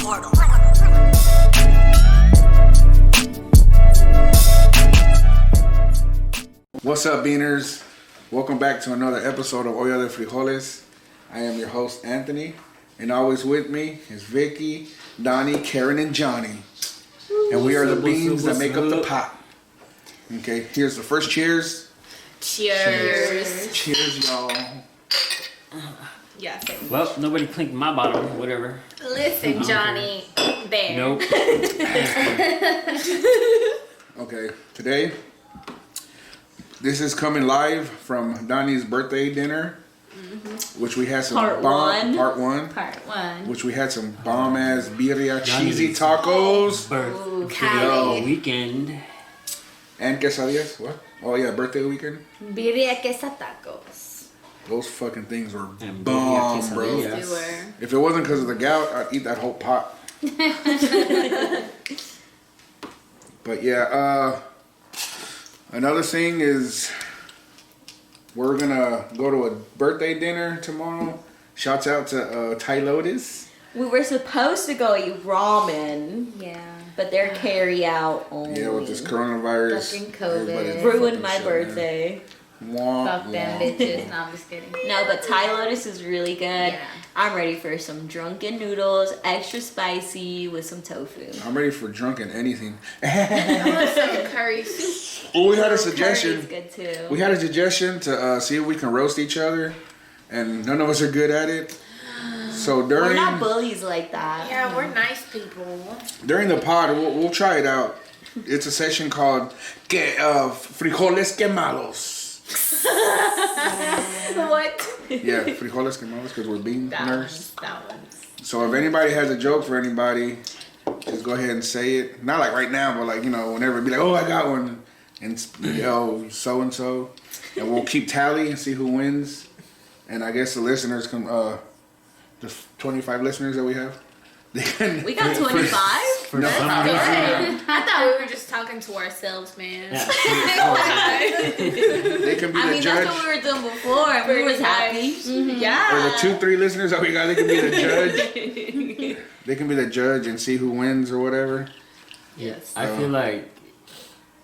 immortal. What's up, Beaners? Welcome back to another episode of Olla de Frijoles. I am your host, Anthony, and always with me is Vicky, Donnie, Karen, and Johnny. And we are the beans that make up the pot. Okay, here's the first cheers. Cheers. Cheers, y'all. Yes. Well, nobody clinked my bottle, whatever. Listen, Johnny. There. Nope. Okay, today, this is coming live from Donnie's birthday dinner, which we had some Part one, which we had some bomb ass birria cheesy Donnie's tacos Birthday weekend. and quesadillas. What? Oh yeah, birthday weekend. Birria queso tacos. Those fucking things were And bomb, birria bro. quesadillas. They were. If it wasn't because of the gout, I'd eat that whole pot. But yeah, another thing is we're gonna go to a birthday dinner tomorrow. Shouts out to Ty Lotus. We were supposed to go eat ramen, Yeah. but they're carry out only. Yeah, with this coronavirus. Fucking COVID. everybody's Ruined fucking my shut down. birthday. Wah, Fuck them wah. bitches. No, I'm just kidding. No, but Thai Lotus is really good. Yeah. I'm ready for some drunken noodles, extra spicy with some tofu. I'm ready for drunken anything. I want some curry soup. Well, we had a Curry's suggestion. good too. We had a suggestion to see if we can roast each other, and none of us are good at it. So We're during not bullies like that. Yeah, we're nice people. during the pod, we'll try it out. It's a session called Frijoles Quemados. What? Yeah, Frijoles Quemados because we're bean nerds. That one's. So if anybody has a joke for anybody, just go ahead and say it. Not like right now, but like, you know, whenever. Be like, oh, I got one. And so and so. And we'll keep tally and see who wins. And I guess the listeners can, the 25 listeners that we have, they can. We got 25? For No. some Good. reason. I thought we were just talking to ourselves, man. Yeah. They can be I the mean, judge. that's what we were doing before, and we was happy. Yeah. Or the 2-3 listeners that we got, they can be the judge. They can be the judge and see who wins or whatever. Yes. I feel like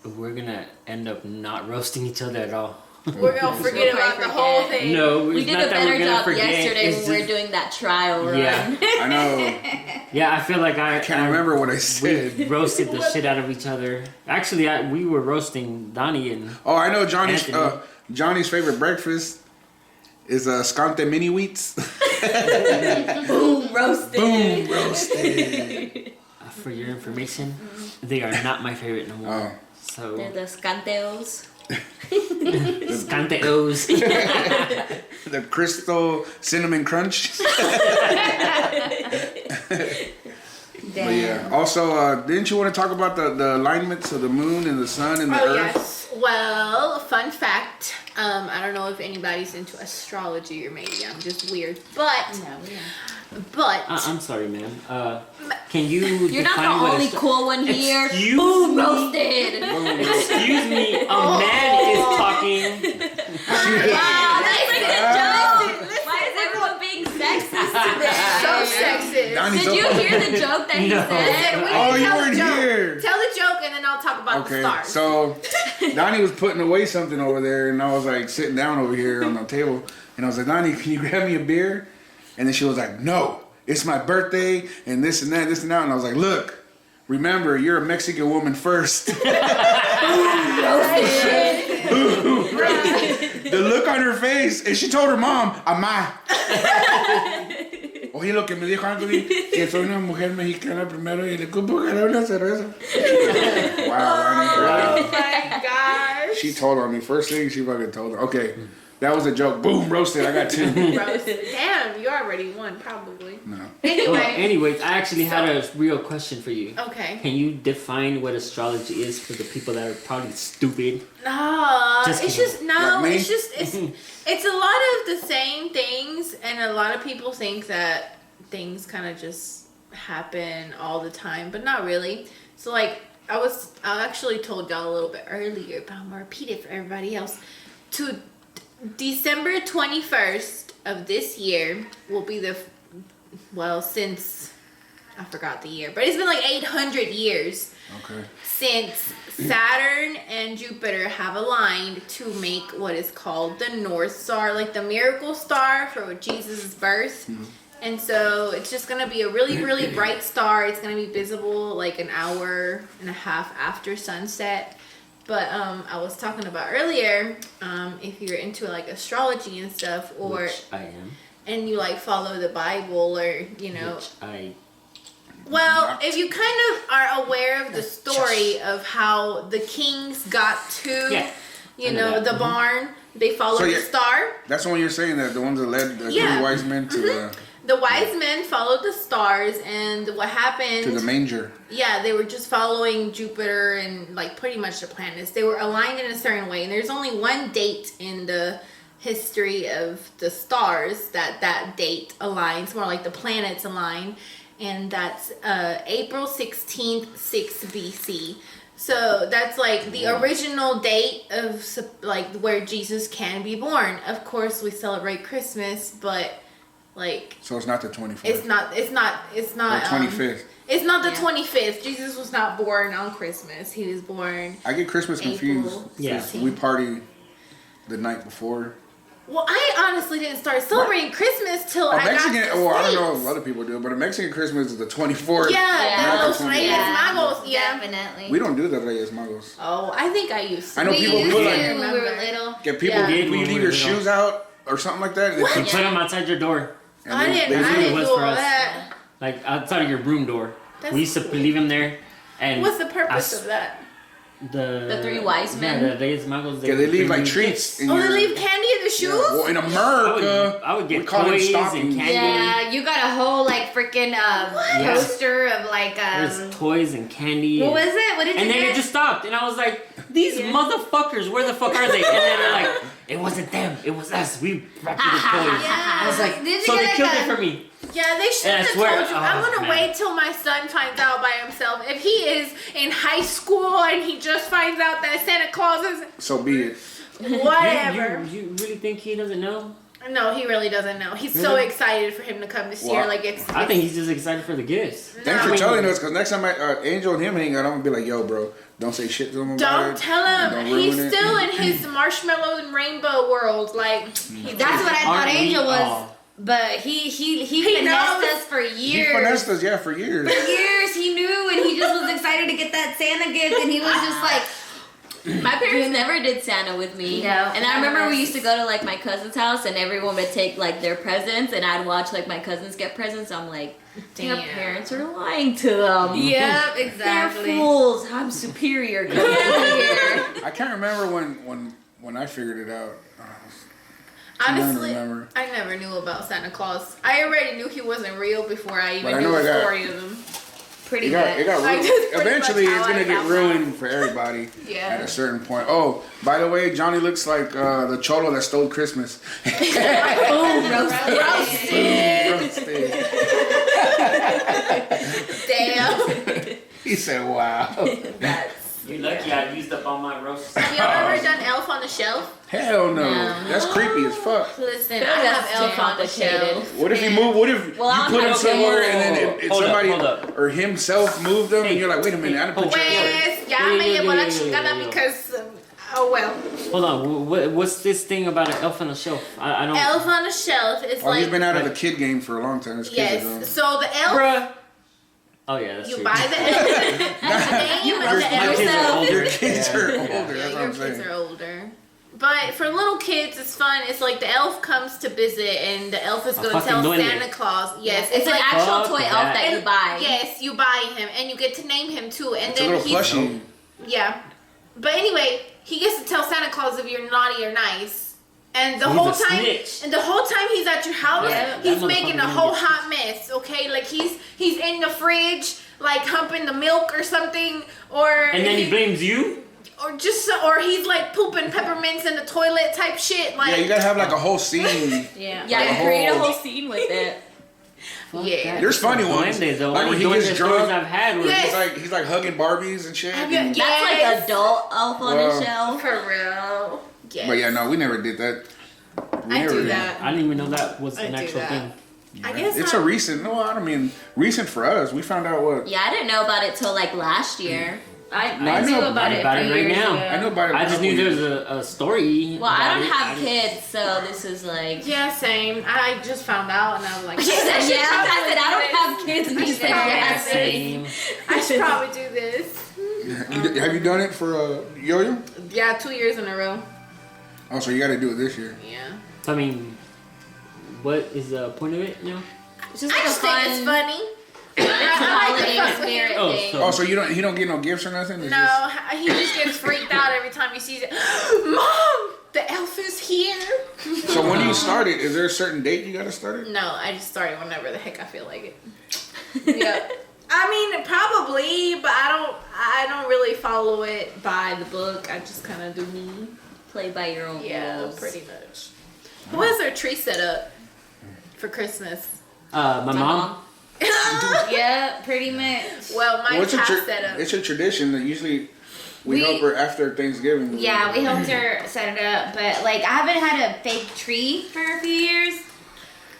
we're gonna end up not roasting each other at all. We're gonna forget about the whole thing. No, We it's did not a that we're better gonna job forget. yesterday It's when we were just- doing that trial run. Yeah. I know. Yeah, I feel like I Can't remember what I We said. roasted the shit out of each other. Actually, we were roasting Donnie and Oh, I know Johnny's Anthony. Johnny's favorite breakfast is scante mini wheats. Boom, roasted. Boom, roasted. for your information, they are not my favorite no more. Oh. So They're the scanteos. Scanteos. The Crystal Cinnamon Crunch. But yeah. Also, didn't you want to talk about the alignments of the moon and the sun and the Oh earth? yes. Well, fun fact. I don't know if anybody's into astrology or maybe I'm just weird, but but I'm sorry, ma'am. Can you? You're not define the what only astro- cool one here. Excuse Boom, me? roasted. Excuse me, a man is talking. Wow, that's a good joke. Why is everyone being sexist today? so sexist. Donnie's Did you so- hear the joke that he No. said? Oh, you Tell the weren't joke. here. Tell the joke and then I'll talk about the Okay, stars. so Donnie was putting away something over there, and I was like sitting down over here on the table, and I was like, Donnie, can you grab me a beer? And then she was like, no, it's my birthday, and this and that, and I was like, look, remember, you're a Mexican woman first. The look on her face, and she told her mom, Amá. Oye, lo que me dijo Anthony, que soy una mujer mexicana primero y le cupo ganar una cerveza. Wow, Donnie. Oh my gosh. She told on me. First thing she fucking told her. Okay, that was a joke. Boom, roasted. I got 2. Roasted. Damn, you already won probably. No. Well, Anyway. anyways, I actually had a real question for you. Okay. Can you define what astrology is for the people that are probably stupid? No, Just it's kidding. just no. Like me? It's just it's a lot of the same things, and a lot of people think that things kind of just happen all the time, but not really. So like I actually told y'all a little bit earlier, but I'm gonna repeat it for everybody else. To December 21st of this year will be since I forgot the year, but it's been like 800 years Okay. since Saturn and Jupiter have aligned to make what is called the North Star, like the miracle star for Jesus' birth. And so it's just gonna be a really, really bright star. It's gonna be visible like an hour and a half after sunset. But I was talking about earlier, if you're into like astrology and stuff, or Which I am. and you like follow the Bible, or you know, Which I. well, if you kind of are aware of the story of how the kings got to, Yeah, you I know know, that. the barn, they followed So, the yeah. star. That's the one you're saying, that the ones that led the Yeah. three wise men to The wise men followed the stars, and what the happened? manger. Yeah, they were just following Jupiter and like pretty much the planets. They were aligned in a certain way, and there's only one date in the history of the stars that date aligns, more like the planets align, and that's April 16th, 6 BC. So that's like the original date of like where Jesus can be born. Of course, we celebrate Christmas, but like So it's not the 25th. it's not Or 25th. it's not the Yeah. 25th. Jesus was not born on Christmas. He was born. I get Christmas confused. April Yeah. 'Cause we party the night before. Well, I honestly didn't start celebrating Christmas till A I Mexican, got to well, I don't know States. if other people do, but a Mexican Christmas is the 24th. Yeah, Yeah. the Los Not the Reyes 20th. Magos. Yeah. Definitely. We don't do the Reyes Magos. Oh, I think I used to. I know we people used put to like when we were Remember. little. get people. Yeah. We When we leave were your little. shoes out or something like that. What? You put them outside your door. And I they- didn't. they I leave- didn't was do all for us. that. Like outside of your room door. That's We used to cool. leave them there. And What's the purpose I- of that? The three wise men? Yeah, the Reyes Magos. Yeah, they leave bring like you treats. gifts. In Oh, your, they leave candy in the shoes. Yeah. Well, in America, I would get we call them toys and stockings. candy. Yeah, you got a whole like freaking Yeah. poster of like There's toys and candy. what and- was it? What did you And then get? it just stopped, and I was like, "These Yeah. motherfuckers, where the fuck are they?" And then they're like, "It wasn't them, it was us. We brought you the toys." Yeah. I was like, Did you "So get they like killed a- it for me." Yeah, they should And I have swear- told you. I'm oh, gonna man. wait till my son finds out by himself. If he is in high school and he just finds out that Santa Claus is So be it. whatever. You really think he doesn't know? No, he really doesn't know. He's so Really? excited for him to come this Well, year. Like it's. I think he's just excited for the gifts. Thanks No. for telling us, because next time Angel and him hang out, I'm gonna be like, "Yo, bro, don't say shit to him about Don't it. tell him. Don't He's ruin it." still in his marshmallow and rainbow world. Like he's That's what I thought Aren't we Angel was. all? But he finessed knows. us for He years. finessed us, yeah, for years. For years he knew, and he just was excited to get that Santa gift, and he was just like, My parents never did Santa with me. No. And I remember we used to go to like my cousin's house and everyone would take like their presents and I'd watch like my cousins get presents. I'm like, your Damn. parents are lying to them. yep, They're exactly. fools. I'm superior. Come over here. I can't remember when I figured it out. honestly, remember. I never knew about Santa Claus. I already knew he wasn't real before I But even I knew know the I got- story of him. Pretty It good. got Like, ruined. that's pretty Eventually, much it's how gonna I get found ruined for everybody Yeah. at a certain point. Oh, by the way, Johnny looks like the cholo that stole Christmas. Boom, roasted. Roasted. Damn. He said, "Wow." You lucky I used up all my roast. Have y'all ever done Elf on the Shelf? Hell no. No. That's creepy as fuck. Listen, feel I like have that's Elf too on the complicated. Shelf. What if you move? What if Well, I you put don't him know. somewhere and then Hold up, somebody hold up. or himself moved them, and you're like, "Wait a minute, I didn't put you." Pues, ya Yeah, me yeah, llevó yeah, la yeah, chingada yeah, yeah. because, oh well. Hold on, what's this thing about an elf on a shelf? I don't. Elf on the Shelf is Oh, he's like, been out of the kid game for a long time. His kids are grown. yes. So the elf, Bruh. Oh yeah, that's you true. buy the elf, the name of the My kids are elf. older. Your kids Yeah, are yeah. older. Yeah, That's what your I'm kids saying. are older. But for little kids, it's fun. It's like the elf comes to visit, and the elf is A going to fucking tell duende. Santa Claus. Yes, It's an like actual Fuck toy that. elf that you and- buy. Yes, you buy him, and you get to name him too. And It's a then little he's plushie. yeah. But anyway, he gets to tell Santa Claus if you're naughty or nice. And the He's whole a time, snitch. and the whole time he's at your house, Yeah, he's that making a motherfucker whole gonna get hot mess. Okay, like he's in the fridge, like humping the milk or something, or And then he blames you. or he's like pooping peppermints in the toilet type shit. Like Yeah, you gotta have like a whole scene. yeah, Yeah, Like you a create a whole- whole scene with it. Yeah. There's funny ones. Duendes, though. Like Only when he gets duendes stories drunk. I've had were Yes. He's like hugging Barbies and shit. Have you- and- yeah. That's Yes. like adult elf on Wow. a shelf. For real. Yes. But yeah, no, we never did that. We I never do did. that. I didn't even know that was I an do actual that. thing. I guess it's a recent. No, I don't mean recent for us. We found out what. Yeah, I didn't know about it till like last year. I No, I knew know about it about a it few right years now. ago. I know about it. I just knew there was a story. Well, I about don't it. have kids, so this is like. Yeah, same. I just found out and I was like, She said, I should yeah. probably I said, I don't do have kids. And she said, yeah, Same. same. I should probably do this. Have you done it for yo-yo? Yeah, 2 years in a row. Oh, so you got to do it this year. Yeah. So, I mean, what is the point of it now? It's just I like a just think it's fun funny. holiday I like the spirit Oh, thing. so- Oh, so he don't get no gifts or nothing? It's No, he just gets freaked out every time he sees it. Mom, the elf is here. So when do you start it? Is there a certain date you got to start it? No, I just start it whenever the heck I feel like it. Yeah. I mean, probably, but I don't really follow it by the book. I just kind of do me. Play by your own rules. Pretty much. Who has their tree set up for Christmas? My mom. Yeah, pretty much. Well, my Well, it's, cat set up. it's a tradition that usually we We- help her after Thanksgiving. Yeah, we helped her set it up, but like I haven't had a fake tree for a few years,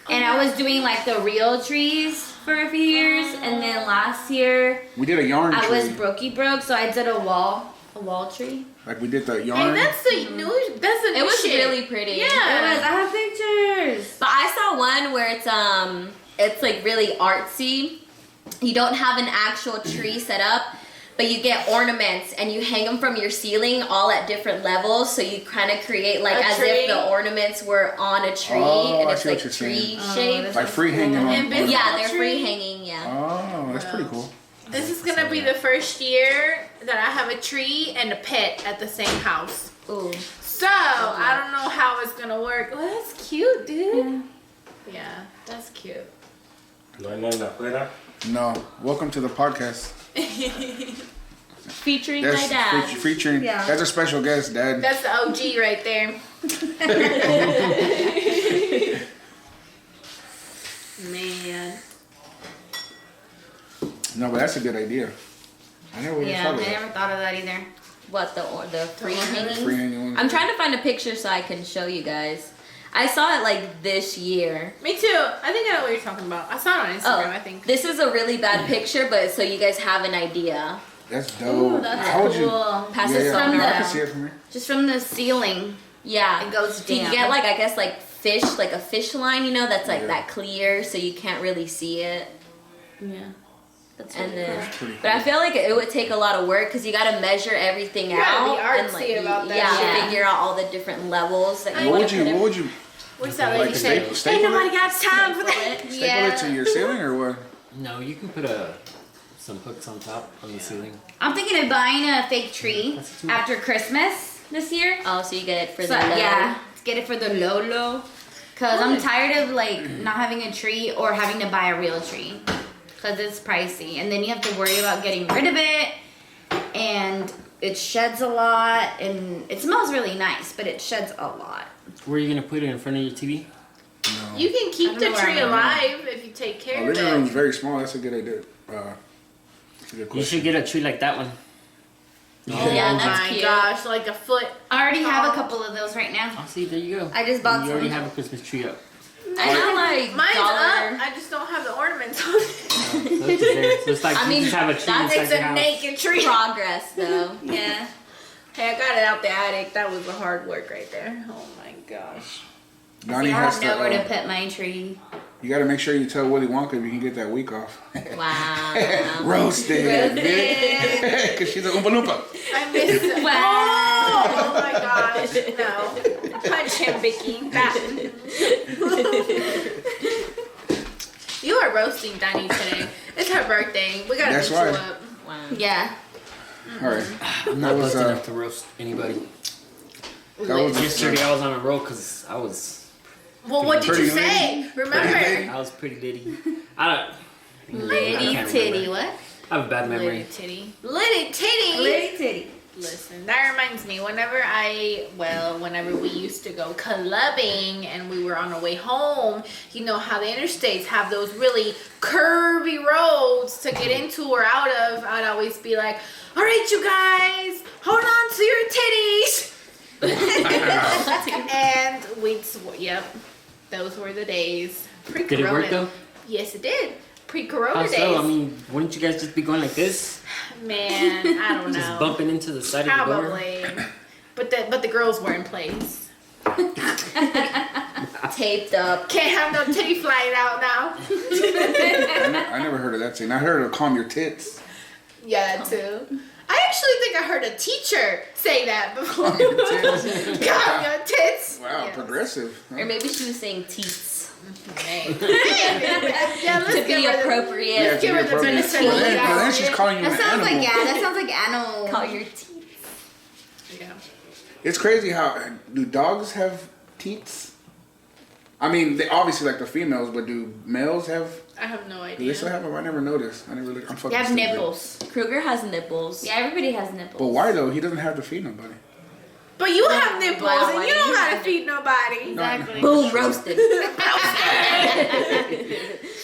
and I was doing like the real trees for a few years, and then last year We did a yarn I tree. was broke, so I did a wall tree. Like we did the Hey, yarn. that's the new. That's the new It was shit. really pretty. Yeah. It was. I have pictures. But I saw one where it's like really artsy. You don't have an actual tree set up, but you get ornaments and you hang them from your ceiling all at different levels. So you kind of create like A as tree? if the ornaments were on a tree Oh, and I it's see what like you're tree saying. shaped. like free hanging on. Invisible Yeah, they're tree? free hanging. Yeah. Oh, that's pretty cool. This is gonna be the first year that I have a tree and a pet at the same house. Ooh. So I don't know how it's gonna work. Well, that's cute, dude. Yeah, that's cute. No hay nada afuera. No, welcome to the podcast. Featuring That's my dad. featuring. Yeah. That's a special guest, Dad. That's the OG right there. Man. No, but that's a good idea. I never would Yeah, have I thought of never thought of that either. What the free that. hanging? Free hanging ones. I'm trying to find a picture so I can show you guys. I saw it like this year. Me too. I think I know what you're talking about. I saw it on Instagram, I think. This is a really bad picture, but so you guys have an idea. That's dope. Ooh, that's How would you? cool. Pass Yeah, this yeah. phone I around. can see it from here. Just from the ceiling, Yeah. it goes So you down. get like I guess like fish, like a fish line, you know, that's like Yeah. that clear, so you can't really see it. Yeah. That's And really then, cool. Pretty but I feel like it would take a lot of work because you got to measure everything You gotta out be and artsy like about that yeah, shit. figure out all the different levels that you What want would to you? put in. What would you? What's that Like lady a say? staple, Ain't staple nobody it? got time for that. Staple Yeah. it to your ceiling or what? No, you can put some hooks on top on the ceiling. I'm thinking of buying a fake tree That's too- after Christmas this year. Oh, so you get it for So, the low. yeah, let's get it for the low. Cause I'm tired of like not having a tree or having to buy a real tree. Cause it's pricey, and then you have to worry about getting rid of it, and it sheds a lot, and it smells really nice, but it sheds a lot. Where are you gonna put it in front of your TV? No. You can I keep don't the know where tree I'm at. alive if you take care Our of living room's it. very small. That's a good idea. That's a good You question. should get a tree like that one. Oh Yeah, that's my cute. gosh, like a foot. I already have a couple of those right now. Oh, see, there you go. I just bought You already some. have a Christmas tree up. I know like Mine's dollar. up. I just don't have the ornaments on it. So it's there. So it's like I you mean, just have a tree that's inside It's your a house. naked tree. Progress though. Yeah. Hey, I got it out the attic. That was the hard work right there. Oh my gosh. Donnie See, I has have to. nowhere to put my tree. You got to make sure you tell Willy Wonka if you can get that week off. Wow. Roasted. Because she's a Oompa Loompa. I missed it. Wow. Oh my gosh. No. Punch him, Vicky. That. You are roasting Danny today. It's her birthday. We gotta That's beat you right. up. Wow. Yeah. All right. I'm That not was, busted enough to roast anybody. That was Yesterday I was on a roll because I was Well, what did Pretty you say? lady. Remember? Pretty lady. I was pretty litty. I don't. Litty I can't titty, remember. what? I have a bad Litty memory. titty. Litty titty. Litty titty. Listen, that reminds me. Whenever we used to go clubbing and we were on our way home, you know how the interstates have those really curvy roads to get into or out of. I'd always be like, "All right, you guys, hold on to your titties." And yep, those were the days. Pre-corona. Did it work though? Yes, it did. Pre-corona How days. so? I mean, wouldn't you guys just be going like this? Man, I don't know. Just bumping into the side of the door? Probably. But the girls were in place. Taped up. Can't have no titty flying out now. I never heard of that saying. I heard of calm your tits. Yeah, that too. I actually think I heard a teacher say that before. Calm your tits. Calm your tits. Wow, Yes. progressive. Or maybe she was saying teats. Hey. Yeah, let's To be give her the- appropriate. Yeah, to give be her the appropriate. benefit But of the then doubt. she's calling you That an sounds animal. like that sounds like animal. Call your teats. Yeah. It's crazy how do dogs have teats? I mean, they obviously like the females, but do males have? I have no Do they idea. still have them? I never noticed. I never looked. I'm fucking You have stupid. nipples. Kruger has nipples. Yeah, everybody has nipples. But why though? He doesn't have to feed nobody. But you have nipples Wow, and why you do don't you gotta have feed nobody. Exactly. Boom, roasted.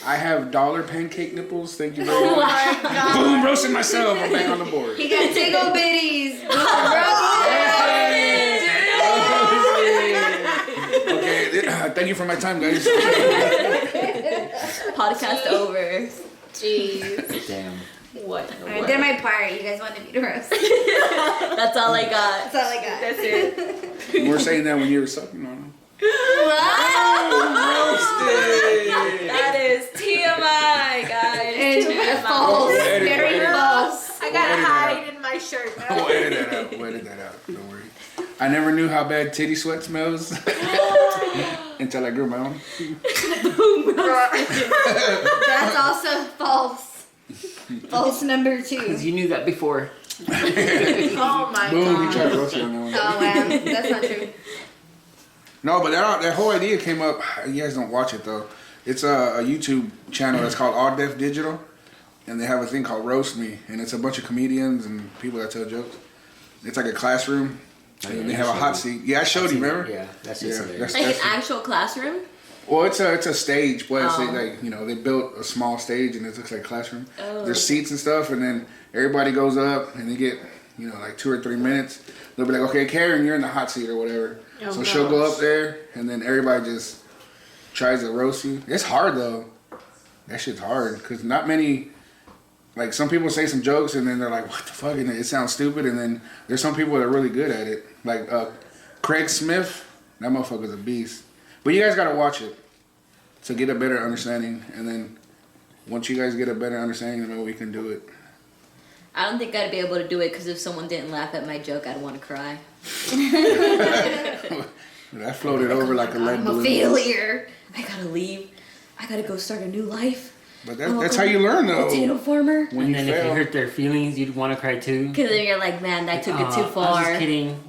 I have dollar pancake nipples. Thank you very Oh much. my god. Boom, roasting myself. I'm back on the board. He got tickle bitties. Okay, thank you for my time, guys. Podcast over. Jeez. Damn. What? I did my part. You guys wanted me to roast. That's all I got. That's all I got. That's it. You were saying that when you were sucking on them. That is TMI, guys. And false. We'll edit Very it. false. I gotta edit that hide in my shirt now. We'll edit that out. We'll edit that out. Don't worry. I never knew how bad titty sweat smells until I grew my own. That's also false. False number 2. Because you knew that before. Oh my Boom, you god. tried to roast me on that one. Oh wow, that's not true. No, but that whole idea came up. You guys don't watch it though. It's a YouTube channel that's called All Def Digital, and they have a thing called Roast Me, and it's a bunch of comedians and people that tell jokes. It's like a classroom, and they have a hot seat. Yeah, I showed you. Remember? Yeah, that's just hilarious. Like an actual classroom? Well, it's a stage, but it's Oh. like they built a small stage and it looks like a classroom. Oh. There's seats and stuff, and then everybody goes up and they get like 2 or 3 minutes. They'll be like, okay, Karen, you're in the hot seat or whatever. Oh, so she'll go gosh. up there, and then everybody just tries to roast you. It's hard though. That shit's hard because not many. Like some people say some jokes and then they're like, what the fuck? And it sounds stupid. And then there's some people that are really good at it. Like Craig Smith, that motherfucker's a beast. But you guys gotta watch it to get a better understanding. And then once you guys get a better understanding, then we can do it. I don't think I'd be able to do it because if someone didn't laugh at my joke, I'd want to cry. That floated over like a lead I'm a balloon. failure. I gotta leave. I gotta go start a new life. But that's how you learn though. Potato farmer. When And you then if fail. you hurt their feelings, you'd want to cry too. Because then you're like, man, that took it too I was far. just kidding.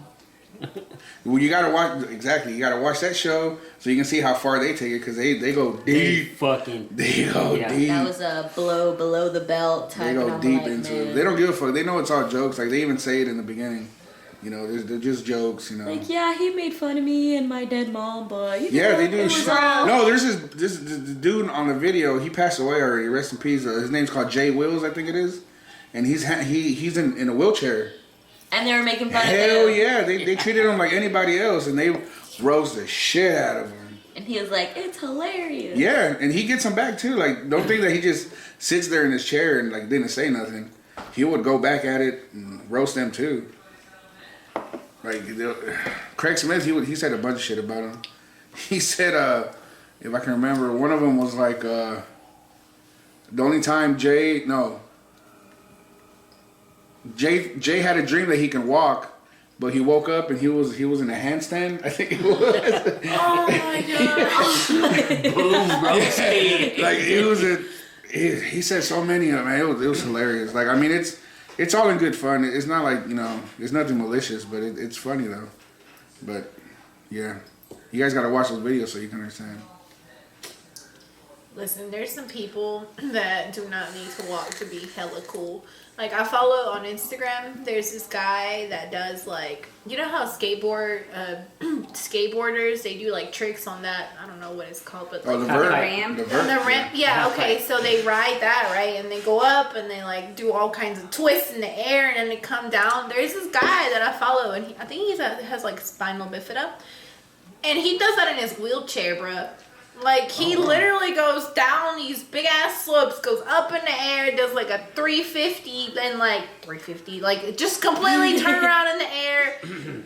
Well, you gotta watch exactly. You gotta watch that show so you can see how far they take it because they go They deep. fucking. They go Yeah. deep. That was a blow below the belt type. They and go I'm deep like, into man. it. They don't give a fuck. They know it's all jokes. Like they even say it in the beginning. They're just jokes. Like, yeah, he made fun of me and my dead mom, but Yeah, they do. It was all... No, there's this dude on the video. He passed away already. Rest in peace. His name's called Jay Wills, I think it is, and he's in a wheelchair. And they were making fun Hell of him. yeah, they treated him like anybody else, and they roast the shit out of him. And he was like, it's hilarious. Yeah, and he gets them back too. Like, don't think that he just sits there in his chair and like didn't say nothing. He would go back at it and roast them too. Like Craig Smith, he said a bunch of shit about him. He said, if I can remember, one of them was like, the only time Jay had a dream that he can walk, but he woke up and he was in a handstand. I think it was. Oh my god. Boom, roasted. Like it was he said so many of them. Man, it was hilarious. Like I mean, it's all in good fun. It's not like it's nothing malicious, but it's funny though. But yeah, you guys gotta watch those videos so you can understand. Listen, there's some people that do not need to walk to be hella cool. Like, I follow on Instagram, there's this guy that does, like, you know how skateboarders, they do, like, tricks on that, I don't know what it's called, but, Oh, like, the vert. ramp? The on vert. the ramp, yeah, okay, so they ride that, right, and they go up, and they, like, do all kinds of twists in the air, and then they come down. There's this guy that I follow, and I think he has, like, spinal bifida, and he does that in his wheelchair, bruh. Like, he literally goes down these big ass slopes, goes up in the air, does like a 350, then like 350, like just completely turn around in the air,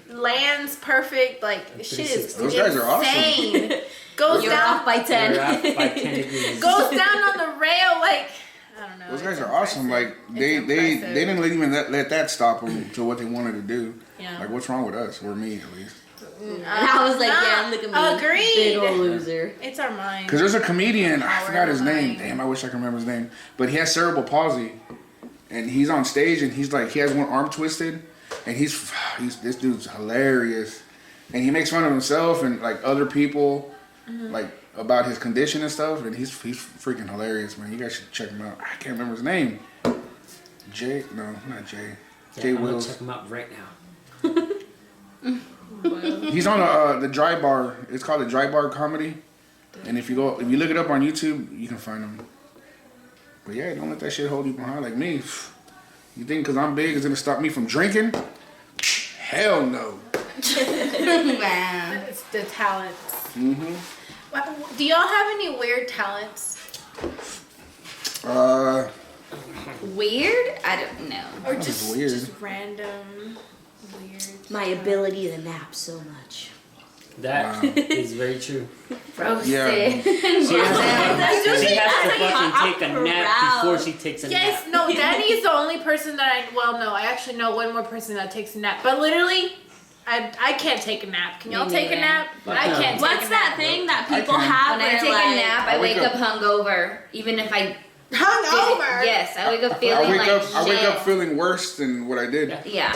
lands perfect. Like, shit is Those guys are awesome. insane. Goes You're down off by 10. You're off by 10 degrees. goes down on the rail, like, I don't know. Those guys it's are awesome. Like impressive. they It's they impressive. they didn't even let that stop them to what they wanted to do. Yeah. Like what's wrong with us or me at least? And I was like, yeah, look at me. Agreed. Big ol' loser. It's our mind. Because there's a comedian, I Power forgot his of the name. mind. Damn, I wish I could remember his name. But he has cerebral palsy, and he's on stage, and he's like, he has one arm twisted, and he's this dude's hilarious, and he makes fun of himself and like other people, like about his condition and stuff, and he's freaking hilarious, man. You guys should check him out. I can't remember his name. Jay? No, not Jay. Yeah, Jay I'm gonna Wills. check him out right now. He's on the Dry Bar. It's called the Dry Bar Comedy. And if you look it up on YouTube, you can find him. But yeah, don't let that shit hold you behind like me. You think because I'm big is gonna stop me from drinking? Hell no. Wow. It's the talents. Mm-hmm. Do y'all have any weird talents? Weird? I don't know. Or That was just, weird. just random weird. My ability to nap so much. That Wow. is very true. Roasted. Yeah. She has to I'm fucking take a nap proud. before she takes a Yes, nap. no, Danny is the only person that I actually know one more person that takes a nap. But literally, I can't take a nap. Can y'all Me take a neither. nap? Fuck I no. can't take What's a that nap. thing that I people can. have When I where take like, a nap, I I wake wake up up- hungover. Even if I Hungover? yes, I wake up I feeling wake like up. shit. I wake up feeling worse than what I did. Yeah,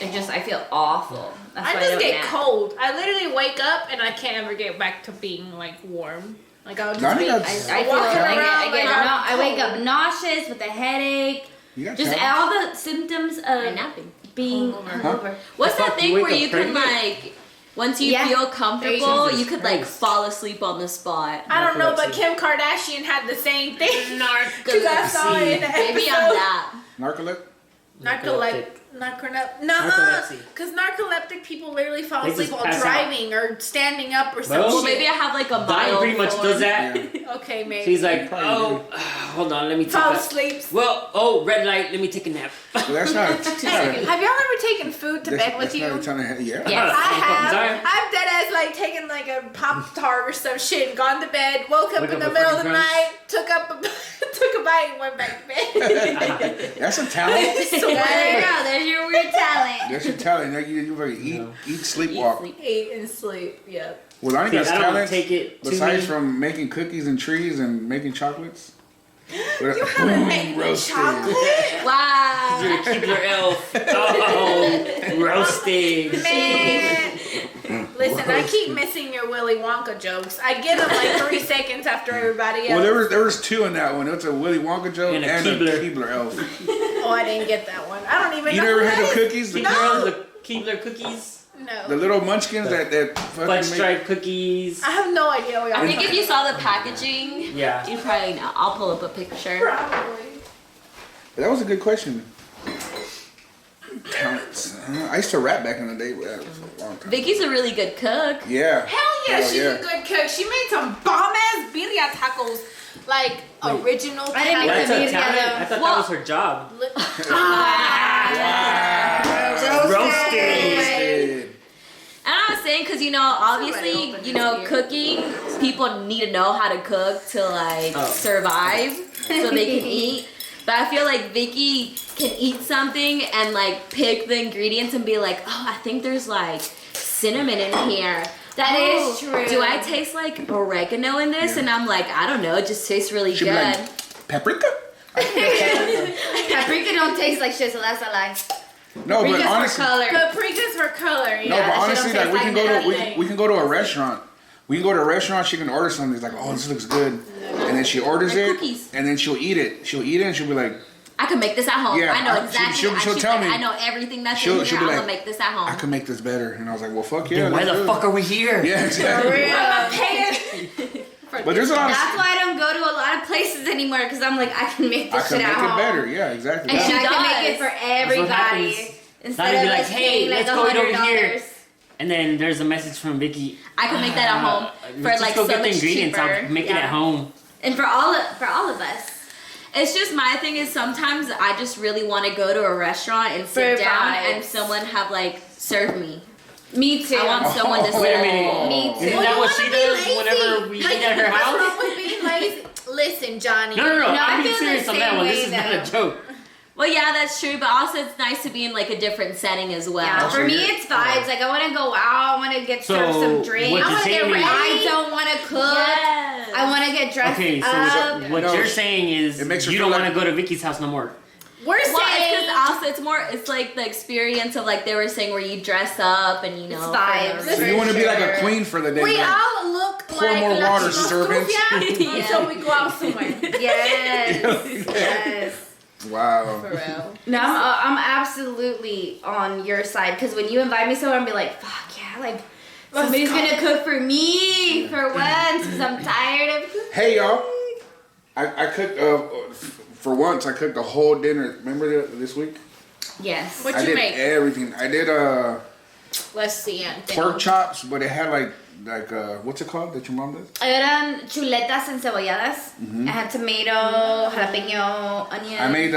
I feel awful. That's I why just don't get nap. cold. I literally wake up and I can't ever get back to being like warm. Like I'll just No, I be think I that's- feel walking like around I get like I'm I wake up cold. nauseous with a headache. You got Just talent. all the symptoms By of napping. being Hungover. hungover. What's The that fuck, thing you wake where up you can pregnant? like, once you Yeah. feel comfortable, Jesus you could like Christ. fall asleep on the spot. I don't know, but Narcolepsy. Kim Kardashian had the same thing. You guys saw it in the Maybe I'm episode. that. Narcoleptic. Narcolepsy. Because narcoleptic people literally fall They asleep just while pass out. driving or standing up or Well, Well, something. maybe I have like a Donnie mild pretty much form. does that. Yeah. Okay, maybe. She's like, Probably oh, hold on, let me take fall a... asleep. Well, oh, red light, let me take a nap. But that's not. That's not Hey, have y'all ever taken food to bed with that's you? not a ton of. Yeah. Yes. I have. Time. I've dead ass like taken like a Pop Tart or some shit, gone to bed, woke up Wake in up the with middle of the fucking night, took a bite, and went back to bed. That's a talent. So There you weird. go. There's your weird talent. That's your talent. Now you fucking No. eat, sleepwalk. Sleep. Eat and sleep. Yep. Well, I See, got I don't talents take it to besides me. from making cookies and trees and making chocolates. You haven't made me roasted. chocolate, Wow. You're a Keebler elf. Oh, roasted. man. Listen, I keep missing your Willy Wonka jokes. I get them like 3 seconds after everybody else. Well, there was two in that one. It was a Willy Wonka joke And and, a a Keebler. Keebler elf. Oh, I didn't get that one. I don't even You know. never who had that the is. cookies? The, Keebler, the Keebler cookies. No. the little munchkins that Fudge fucking make. stripe cookies. I have no idea what y'all I think if you saw the packaging, Yeah. you'd probably know. I'll pull up a picture. Probably. That was a good question. Talents. I used to rap back in the day. But that was a long time. Vicky's a really good cook. Yeah. Hell yeah, Hell she's a good cook. She made some bomb ass birria tacos, like original. I didn't make That's the a birria, talent. though. I thought Well- that was her job. Roasted. And I was saying, because, obviously, cooking, people need to know how to cook to, like, Oh. survive so they can eat. But I feel like Vicky can eat something and, like, pick the ingredients and be like, oh, I think there's, like, cinnamon in here. That Oh, is true. Do I taste, like, oregano in this? Yeah. And I'm like, I don't know. It just tastes really She'd good. be like, paprika? Paprika don't taste like shit, so that's a lie. No, but Paprika's for honestly, color. Paprika's for color. no, Yeah. but that shit honestly, don't like we taste can like go to nothing. we can go to a restaurant. We can go to a restaurant. She can order something. It's like, oh, this looks good, and then she orders Like it, cookies. and then she'll eat it. She'll eat it, and she'll be like, I can make this at home. Yeah, I know she'll- exactly. she'll She's tell like, me. I know everything that's She'll- in she'll here. be I'm like, going to make this at home. I can make this better, and I was like, well, fuck yeah. Then why let's the do fuck it. are we here? Yeah, exactly. I'm paying. But there's a lot of. That's why I don't go to a lot of places anymore, because I'm like, I can make I this can shit make at home. it better. Yeah, exactly. And She I can make does. it for what everybody. happens. Instead Donnie of be like, like hey, paying like let's go eat over $100. here. And then there's a message from Vicky. I can make that at home for Let's like go so get the much ingredients. cheaper. I'll make it at home. And for all of us. It's just my thing is sometimes I just really want to go to a restaurant and sit For down vibes. and someone have like serve me. Me too. I want someone to serve Wait a minute. Me too. Isn't that you what wanna she be does lazy. whenever we Like, eat at her what's house? wrong with being lazy? Listen, Johnny. No, No, I I'm being feel the serious on that same one. way, This is not a though. joke. Well, yeah, that's true, but also it's nice to be in like a different setting as well. Yeah, Also, for me you're- it's vibes. Like I want to go out. I want to get So, served some what drinks. you're I want to get saying ready. is- I don't want to cook. Yes. I want to get dressed Okay, so up. what No, you're saying is it makes her you feel don't want like- to go to Vicky's house no more. We're Well, it's saying. because also it's more, it's like the experience of like they were saying where you dress up and you know. It's for vibes. the- So you want to be like a Sure. queen for the day. We like, all look Pour like more water, Latino servants. Sofia until we go out somewhere. Yes. Yes. wow. For real. No, I'm absolutely on your side because when you invite me somewhere, I'm be like, fuck yeah, like somebody's gonna cook for me for once because I'm tired of cooking. Hey y'all, I cooked for once. I cooked a whole dinner. Remember this week? Yes. What I you did make? everything. I did Let's see. Anthony. pork chops, but it had like what's it called that your mom does? Eran chuletas encebolladas. I had tomato, jalapeno, onion. I made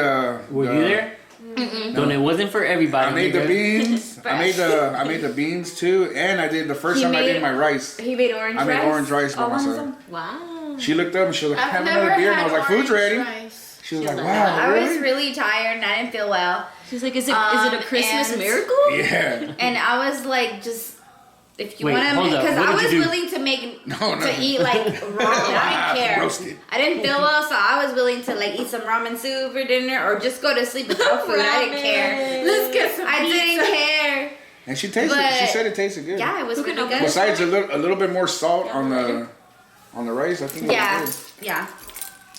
Were you there? Then it wasn't for everybody. I made the nigga. beans. I made the beans too, and I did the first He time I made- did my rice. He made orange I rice. made orange rice by all on his myself. own. Wow. She looked up and she was like, I've "Have never another beer," and I had was like, "Food's orange ready." rice. She was like, like, "Wow, I was really?" really tired and I didn't feel well. She's like, is it a Christmas and- miracle? Yeah. And I was like, just if you Wait, want to, hold up. because What I did was you do? willing to make No. to eat like ramen. I didn't care. Roasted. I didn't feel well, so I was willing to like eat some ramen soup for dinner or just go to sleep without food. I didn't care. Let's get some I didn't pizza. care. And she tasted. But- She said it tasted good. Yeah, it was Who can really open good. Besides a little bit more salt on the rice, I think. it Yeah, was good. yeah.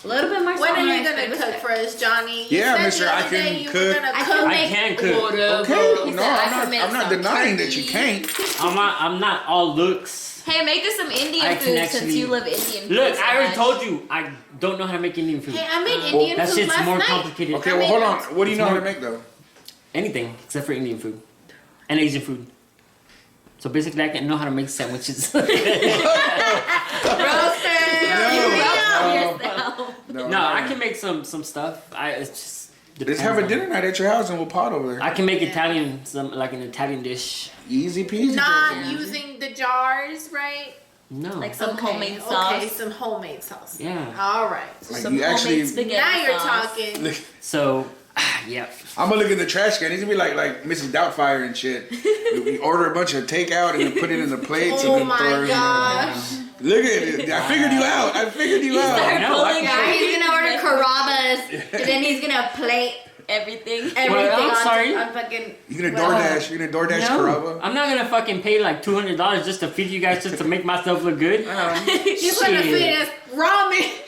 A little bit more. When salt are on you rice, but gonna it was cook good. for us, Johnny? You Yeah, said mister, the I other day can you were cook. gonna I cook. can I make can cook. Okay. No, I I'm can make not some denying that you turkey. can't. I'm not all looks. Hey, make us some Indian I can food since actually- you love Indian food. Look, so I already much. told you I don't know how to make Indian food. Hey, I made Indian That food shit's last more night. complicated. Okay, I well, made hold on. it. What do you know how to It's make though? Anything except for Indian food and Asian food. So basically, I can know how to make sandwiches. No, I can make some stuff. It's just Let's depends have a on- dinner night at your house and we'll pot over there. I can make Italian, like an Italian dish. Easy peasy. Not Turkey. using the jars, right? No. Like some homemade sauce. Okay, some homemade sauce. Yeah. All right. Like Some you actually. homemade spaghetti Now you're sauce. talking. So, yeah. I'm gonna look in the trash can. He's gonna be like Mrs. Doubtfire and shit. We order a bunch of takeout and then put it in the plates Oh and then my throw it in there. gosh. Look at it. I figured you out. I figured you out. started No, I pulling can- Yeah, out he's gonna order carabas, and then he's gonna plate everything. everything I'm on, sorry? on fucking. You're gonna well, DoorDash. You're gonna DoorDash No, Caraba. I'm not gonna fucking pay like $200 just to feed you guys just to make myself look good. You're gonna Shit. feed us ramen.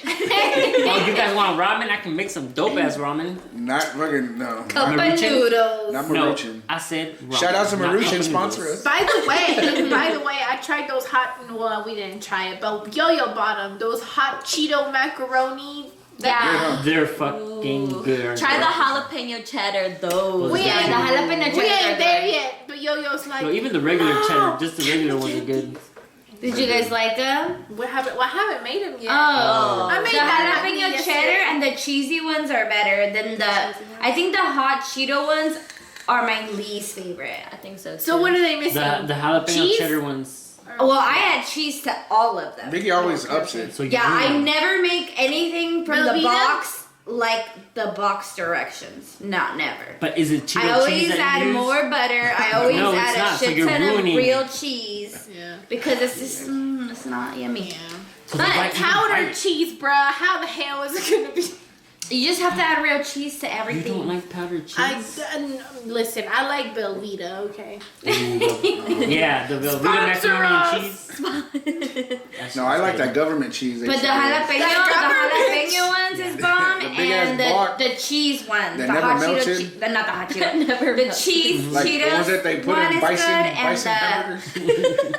Oh, you guys want ramen? I can make some dope ass ramen. Not fucking no. Cup Not, of Maruchan? noodles. not No, Maruchan. I said ramen. Shout out to not Maruchan, cup of sponsor noodles. us. By the way, I tried those hot. Well, we didn't try it, but Yo-Yo bought them. Those hot Cheeto macaroni. Yeah. They're fucking Ooh. good. aren't Try they? the jalapeno cheddar. Those. We Yeah, ain't, the jalapeno we cheddar ain't are there good. yet, but Yo-Yo's like. So even the regular "No." cheddar, just the regular ones are good. Did you guys like them? We haven't made them yet. Oh, I made the that jalapeno yesterday. cheddar and the cheesy ones are better than the. I think the hot Cheeto ones are my least favorite. I think so. Too. So what are they missing? The jalapeno Cheese? cheddar ones. Well, I add cheese to all of them. Vicky always ups it. So you Yeah, I do. never make anything from the Velveeta? box like the box directions. Not never. But is it Cheeto I cheese always that add you use? more butter. I always No, it's add not, a so shit you're ton of ruining real it. cheese Yeah. because it's just it's not yummy. Yeah. So But they like- powdered cheese, bruh. How the hell is it gonna be? You just have to add real cheese to You everything. don't like powdered cheese? Listen. I like Velveeta. Okay. Yeah, the Velveeta Sponsor macaroni us. and cheese. That's No, I like that good. government cheese. they But the sell. jalapeno ones is bomb, The big ass and block the cheese one, that the never hot melted? Cheeto, not the hot Cheeto, Never the melted. cheese Like the Cheetos ones that they put one in is bison, good, and bison hamburgers. the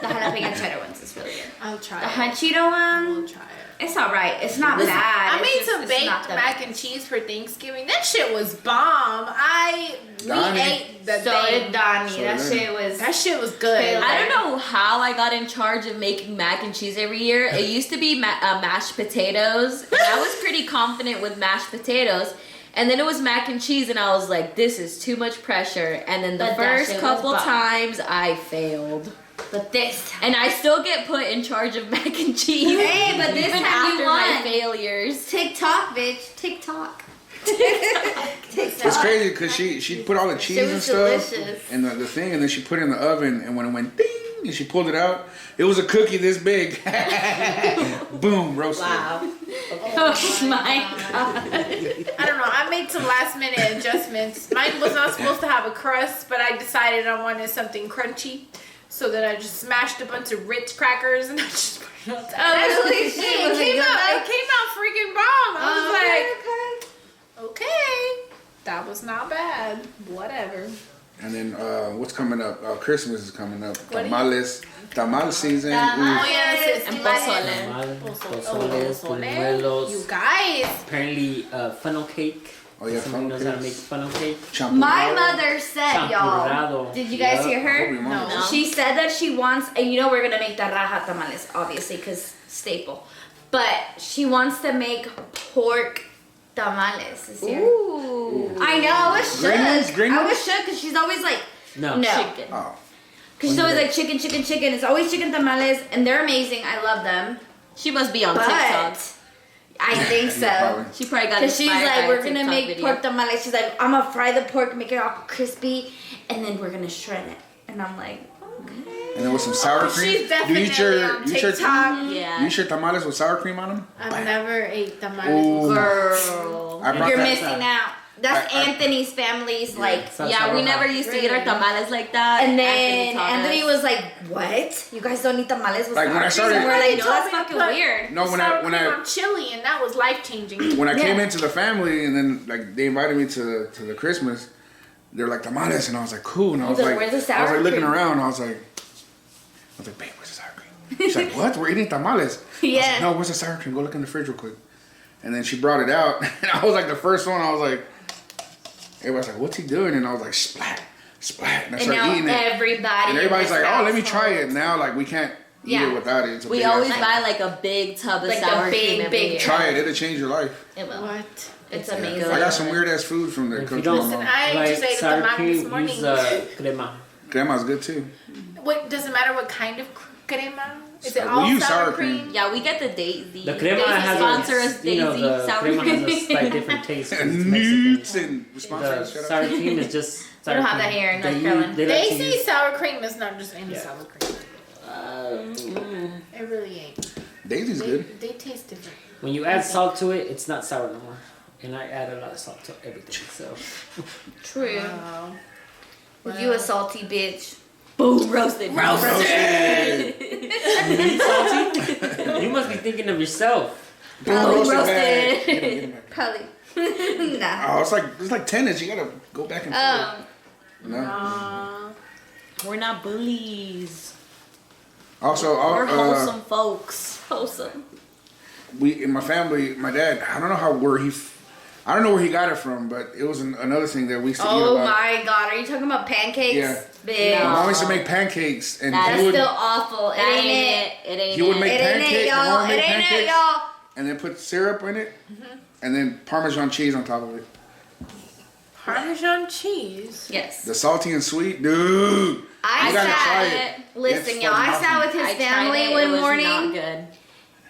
jalapeno cheddar ones is really good. I'll try The it. hot Cheeto one, We'll try it. It's alright. It's not Listen, bad. I It's made just- some it's baked not the mac best. and cheese for Thanksgiving. That shit was bomb. We Donnie. ate the So thing. did Donnie. So That did- shit was. That shit was good. I don't know how I got in charge of making mac and cheese every year. It used to be mashed potatoes, and I was pretty confident with mashed potatoes. And then it was mac and cheese, and I was like, this is too much pressure. And then the But that first shit was couple bomb. times, I failed. But this time. And I still get put in charge of mac and cheese. Hey, but this even time after you my won. failures. TikTok, bitch. TikTok. It's crazy because she put all the cheese was and stuff delicious. and the thing, and then she put it in the oven, and when it went ding, and she pulled it out, it was a cookie this big. Boom, roasted. Wow. Oh my god. I don't know. I made some last minute adjustments. Mine was not supposed to have a crust, but I decided I wanted something crunchy. So then I just smashed a bunch of Ritz crackers and I just put it on top. Holy shit, Hey, was it it good though? came out freaking bomb. I was Oh, like, okay, that was not bad. Whatever. And then what's coming up? Christmas is coming up. What do you- Tamal season. Tamales. Ooh. Oh yes, it's And pozole. Pozoles, Pozole. buñuelos. You guys. Apparently, funnel cake. Oh yeah, Somebody knows how to make funnel cake. Champurrado. My mother said, y'all. Champurrado. Did you guys Yup. hear her? Hope your mom- No. She said that she wants, and you know we're gonna make the raja tamales, obviously, because staple. But she wants to make pork tamales this year. Ooh. I know, I was Green ones? shook. Green I ones? was shook because she's always like, No. no. Chicken. Oh, Because she's always like chicken, chicken, chicken. It's always chicken tamales, and they're amazing. I love them. She must be on But TikTok. I think so. Probably. She probably got Because she's inspired by like, a we're gonna TikTok make video. pork tamales. She's like, I'm gonna fry the pork, make it all crispy, and then we're gonna shred it. And I'm like, okay. and then with some sour cream. She's definitely on TikTok. Yeah. You eat your tamales with sour cream on them? I've never ate tamales. Ooh. Girl, I brought you're that- missing out. That's I- Anthony's family's like. Yeah, we never used to eat our tamales like that. And then taught Anthony us. was like, "What? You guys don't eat tamales with Like, when I sour started- cream?" And we're like, "No, Told that's me to fucking put- weird." No, when Sour I cream on chili, and that was life changing. when I came Yeah. into the family, and then like they invited me to the Christmas, they're like tamales, and I was like, cool, and I was He's like, like, "Where's the I was sour like looking cream?" around, I was like, babe, where's the sour cream? She's like, what? We're eating tamales. I was Yeah. like, no, where's the sour cream? Go look in the fridge real quick. And then she brought it out, and I was like the first one. I was like, everybody's like, what's he doing? And I was like, splat, splat, and I And started now eating it. everybody. And in everybody's this like, oh, let me try household- it. Now, like, we can't eat Yeah. it without it. It's a We big always ass- buy like a big tub of Like the sour big, cream every big year. Try it. It'll change your life. It will. What? It's Yeah. amazing. I got some weird ass food from the If you country. don't Mom. I like just ate sour tamales this cream, morning. use crema. Grandma's good too. What does it matter what kind of crema? Is it We all use sour sour cream? cream. Yeah, we get the Daisy. The crema Daisy has sponsor us, a, Daisy. you know, the sour crema cream. has a slight different taste. 'cause it's Newts Mexican. and The sponsors. Shut sour up. cream is just We sour don't have cream. that here in They North use- Carolina. they like to Daisy use- sour cream is not just any Yeah. sour cream. It really ain't. Daisy's They, good. they taste different. When you add salt to it, it's not sour no more. And I add a lot of salt to everything. So True. Wow. You a salty bitch. Boom, roasted. you must be thinking of yourself. Roasted roasted. bag. Get 'em, get 'em back. Probably. Nah. Oh, it's like tennis. You gotta go back and forth. No. We're not bullies. Also, We're wholesome folks. Wholesome. we in my family, my dad. I don't know I don't know where he got it from, but it was another thing that we used to eat a Oh lot. my god, are you talking about pancakes? Yeah. Bitch. My mom used to make pancakes, and That's he That's would still awful. It That ain't ain't it. it. It ain't He would it. make It ain't it, pancakes. My y'all. mom It made ain't it, pancakes, y'all. and then put syrup in it, and then Parmesan cheese on top of it. Parmesan cheese. Yes. The salty and sweet, dude. I You gotta try sat. it. Listen, It's y'all. I fucking sat with his I tried family it. It one was morning. not good.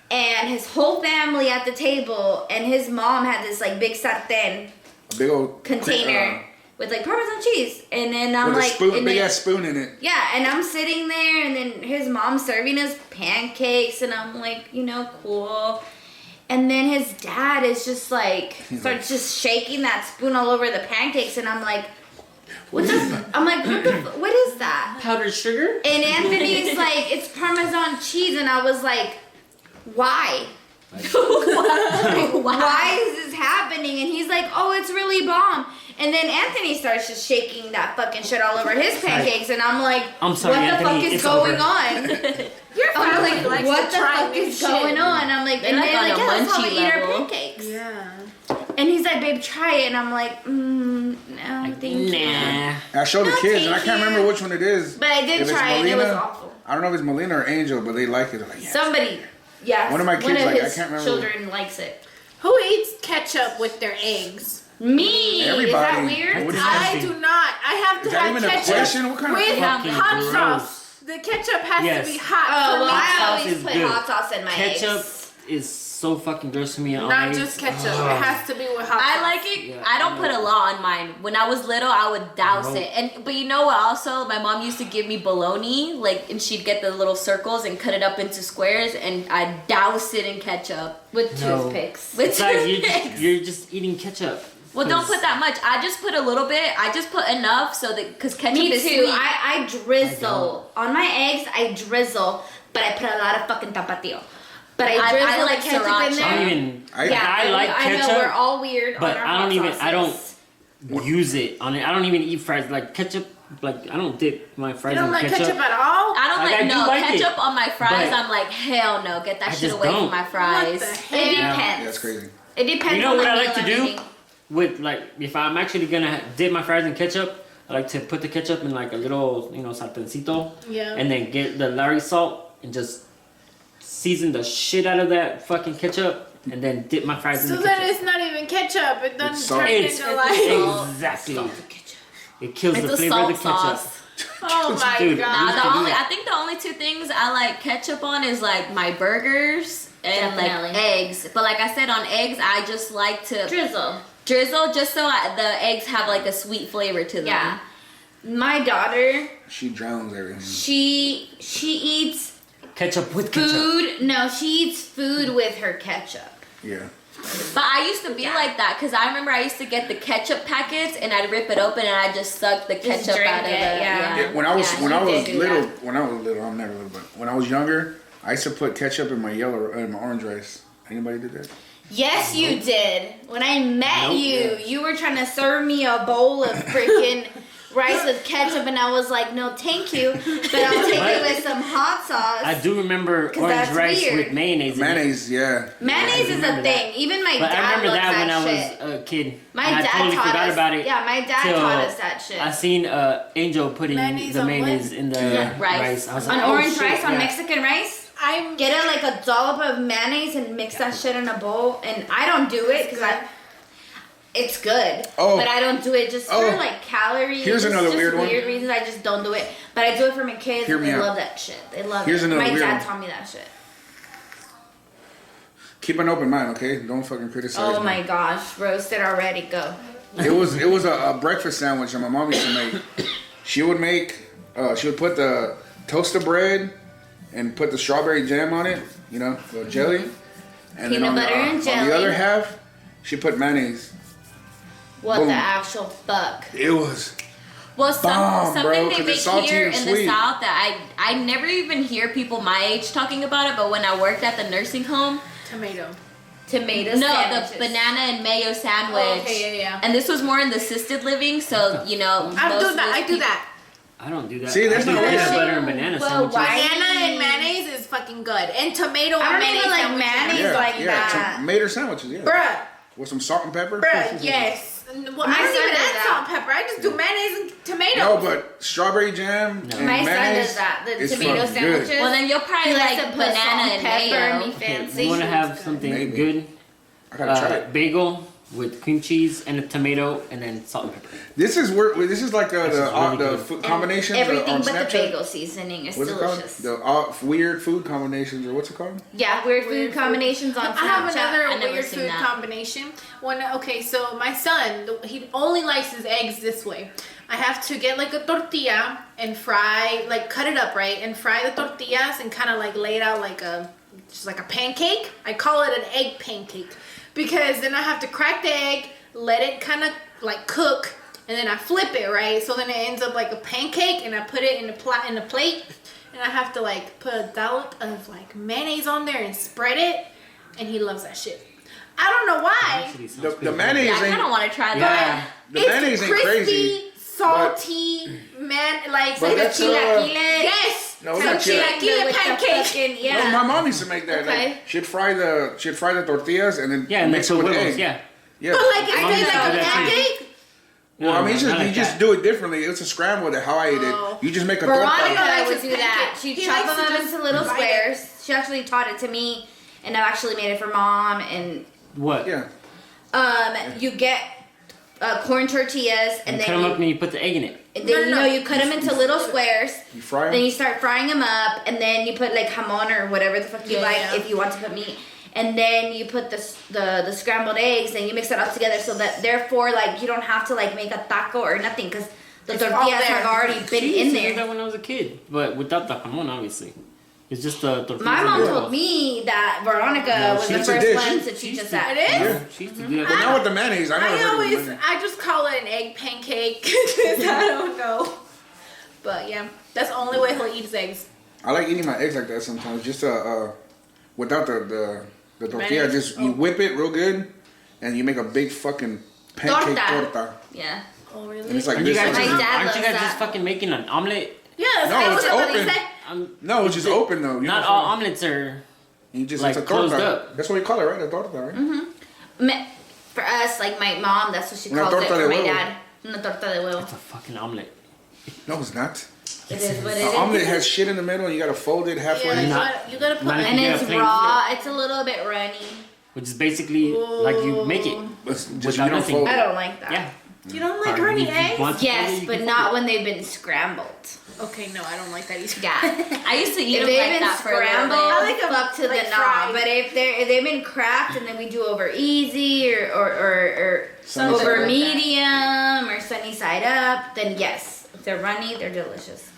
And his whole family at the table, and his mom had this like big sartén A big old container with like Parmesan cheese, and then I'm with like, a spoon, and big then- ass spoon in it. yeah, and I'm sitting there, and then his mom serving us pancakes, and I'm like, cool. And then his dad is just like starts just shaking that spoon all over the pancakes, and I'm like, what the? I'm like, what is that? Powdered sugar? And Anthony's like, it's Parmesan cheese, and I was like, why? Why is this happening? And he's like, oh, it's really bomb. And then Anthony starts just shaking that fucking shit all over his pancakes, and I'm like, I'm sorry, what the Anthony, fuck is it's going over." on? Your I'm family like, likes what to the try fuck new is shit. going on? I'm like, They're and like they're on like, a yeah, that's how we munchy eat our level. pancakes. Yeah. And he's like, babe, try it. And I'm like, no, thank you. Nah. I showed the No, kids, and I thank can't you. remember which one it is. But I did If it's try it, and it was Melina, awful. I don't know if it's Melina or Angel, but they like it. They're like, yeah. Somebody, yes. One of my kids, like, I his can't remember. children likes it. Who eats ketchup with their eggs? Me. Everybody. Is that weird? What is I do not. I have to Is that have even a ketchup question? What kind of with fucking hot gross. sauce. The ketchup has Yes. to be hot. Oh, for well, me. I sauce always is put good. hot sauce in my Ketchup eggs. is so fucking gross to me. on Not eggs. just ketchup. Ugh. It has to be with hot sauce. I like it. Yeah, I don't I put know. a lot on mine. When I was little, I would douse Nope. it. But you know what? Also, my mom used to give me bologna, and she'd get the little circles and cut it up into squares, and I'd douse it in ketchup. With No. toothpicks. With It's like toothpicks. you're just eating ketchup. Well, don't 'Cause put that much. I just put a little bit. I just put enough because ketchup Me is too. sweet. I drizzle. On my eggs, I drizzle, but I put a lot of fucking tapatio. But I I drizzle like the ketchup sriracha. in I there. don't even. I I like I ketchup. know we're all weird but on our I don't hot even- I don't- sauces. use it on it. I don't even eat fries like ketchup. Like I don't dip my fries You don't in like ketchup at all? I don't Like, like I do no like it, ketchup on my fries. but I'm like, hell no, get that I shit just away don't. from my fries. What the It heck? Yeah. depends. That's crazy. It depends You know on what the I meal like to I'm do? eating. With like, if I'm actually gonna dip my fries in ketchup, I like to put the ketchup in like a little, sartencito, Yeah. and then get the Larry salt and just season the shit out of that fucking ketchup, and then dip my fries in So the then ketchup. it's not even ketchup. It doesn't It's salt. turn It's into like. exactly. It kills It's the a flavor of the salt ketchup. sauce. Oh my Dude, Nah, god. used to do that. I think the only two things I like ketchup on is like my burgers and Definitely. like eggs. But like I said, on eggs, I just like to Drizzle. drizzle just so the eggs have like a sweet flavor to them. Yeah. My daughter, She drowns everything. she eats Ketchup with ketchup. food. No, she eats food with her ketchup. Yeah. But I used to be like that because I remember I used to get the ketchup packets and I'd rip it open and I'd just suck the ketchup drink out of it. it, yeah. Yeah, when I was Yeah, when I you was did do little, that. I'm never little, but when I was younger, I used to put ketchup in my in my orange rice. Anybody did that? Yes, you did. When I met Nope. you, you were trying to serve me a bowl of freaking rice with ketchup, and I was like, no, thank you, but I'll take it with some hot sauce. I do remember 'Cause orange that's rice weird. with mayonnaise. in it. Mayonnaise, yeah. Mayonnaise is a remember thing. Even my But dad I remember loves that when I shit. was a kid. My and dad I totally taught forgot us. about it. Yeah, my dad till taught us that shit. I seen Angel putting Mayonnaise the on mayonnaise in the Yeah. Rice. I was On like, oh, orange shit, rice, on yeah. Mexican rice. I'm Get it like a dollop of mayonnaise and mix that shit in a bowl. And I don't do it because it's good. Oh. But I don't do it just Oh. for like calories. Here's another just weird one. weird reasons. I just don't do it. But I do it for my kids. Hear And me they out. love that shit. They love Here's it. another My weird dad one. taught me that shit. Keep an open mind, okay? Don't fucking criticize. Oh me. my gosh, roasted already. Go. It was a breakfast sandwich that my mom used to make. She would put the toasted bread and put the strawberry jam on it, the jelly. And Peanut on butter and on the jelly. other half, she put mayonnaise. What Boom. the actual fuck? It was Well, Bomb, something bro, they 'cause make it's salty here and in sweet. the South that I never even hear people my age talking about it, but when I worked at the nursing home, tomato. Tomato no, sandwiches. the banana and mayo sandwich. Oh, okay, yeah. And this was more in the assisted living, so I most do of that. those I do people- that. I don't do that. See, that's I do not peanut weird. butter and banana Well, sandwiches. why- Banana and mayonnaise is fucking good. And tomato I and don't mayonnaise even like sandwiches. mayonnaise like that. Tomato sandwiches, yeah. Bruh. With some salt and pepper. Bruh, yes. Well, My I don't son even does add that. salt and pepper. I just do mayonnaise and tomato. No, but strawberry jam No. and My son mayonnaise does that. The is tomato fucking sandwiches. good. Well, then you'll He probably likes like to put banana salt and pepper and mayo. be fancy. You want to have something Maybe. good? I gotta try it. Bagel with cream cheese and a tomato and then salt and pepper. This is like This is really the good. food And combinations everything on but Snapchat. the bagel seasoning is What's it called? delicious. The weird food combinations, or what's it called? Yeah, weird Weird food food. combinations on Snapchat. I have another I never weird seen food that. combination. So my son, he only likes his eggs this way. I have to get like a tortilla and fry, like cut it up, right? And fry the tortillas and kind of like lay it out just like a pancake. I call it an egg pancake because then I have to crack the egg, let it kind of like cook, and then I flip it, right? So then it ends up like a pancake, and I put it in a plate, and I have to like put a dollop of like mayonnaise on there and spread it, and he loves that shit. I don't know why. Actually sounds The pretty mayonnaise Yeah, I kind of ain't want to try Yeah. that. the It's mayonnaise ain't crispy, crazy. salty, man, like But like a that's, chilaquiles. Yes, No, it's not Chilaquile chilaquiles. with the pancake. fucking- No, yeah. my mom used to make that. Okay. Like, she'd fry the tortillas and then Yeah, and mix mix it with huevos, egg. yeah. Yeah. But like, I is know it like an that. pancake? Well, I mean, it's just, not you like just that. do it differently. It's a scramble that how I ate Oh. it. You just make a Veronica torta. likes would his do that. pancake. She'd He chop likes them to up just into little bite it. squares. She actually taught it to me, and I've actually made it for mom. And What? Yeah. you get corn tortillas, and You then cut them up and you put the egg in it. and then No. you cut them into little squares. You fry Then them. you start frying them up, and then you put like jamon or whatever the fuck you Yeah, like yeah. if you want to put meat. And then you put the scrambled eggs, and you mix it all together so that therefore like you don't have to like make a taco or nothing because the It's all tortillas there. have already been She used in to do there. that when I was a kid, but without the jamon, obviously. It's just the tortillas. My and mom the told huevos. me that Veronica No, was the it's a first dish. one to She teach used us to- that. It is? Yeah. She used to do that. But not with the mayonnaise. I never I heard of always, mayonnaise. I just call it an egg pancake because I don't know. But yeah, that's the only way he'll eat his eggs. I like eating my eggs like that sometimes. Just without the tortilla, Mayonnaise? just you whip it real good, and you make a big fucking pancake Torta. torta. Yeah. Oh really? And it's like Aren't you this. guys, My just, dad aren't you loves guys just that. fucking making an omelet? Yeah, No, that's it's what he open. said. No, it's just open though. You Not know, all omelets are. You just like, it's a closed torta. up. That's what we call it, right? A torta, right? For us, like my mom, that's what she Una calls it. torta For de my huevo. dad, una torta de huevo. It's a fucking omelet. No, it's not. It is what it An is. omelet has shit in the middle, and you gotta fold it halfway. Yeah, Not- you gotta put not it And Yeah, it's plain raw. It's a little bit runny. Which is basically like you make it. But just you Without don't nothing. fold I it. don't like that. Yeah. You don't like Or runny if you eggs? want to fold it, Yes, you but can not fold when they've been scrambled. Okay, no, I don't like that either. Yeah. I used to eat If them they've like been that for a little scrambled, bit. I like 'em, fuck to like, the knob. fried. But if they've been cracked and then we do over easy or Sunny over side up. medium or sunny side up, then yes, if they're runny, they're delicious.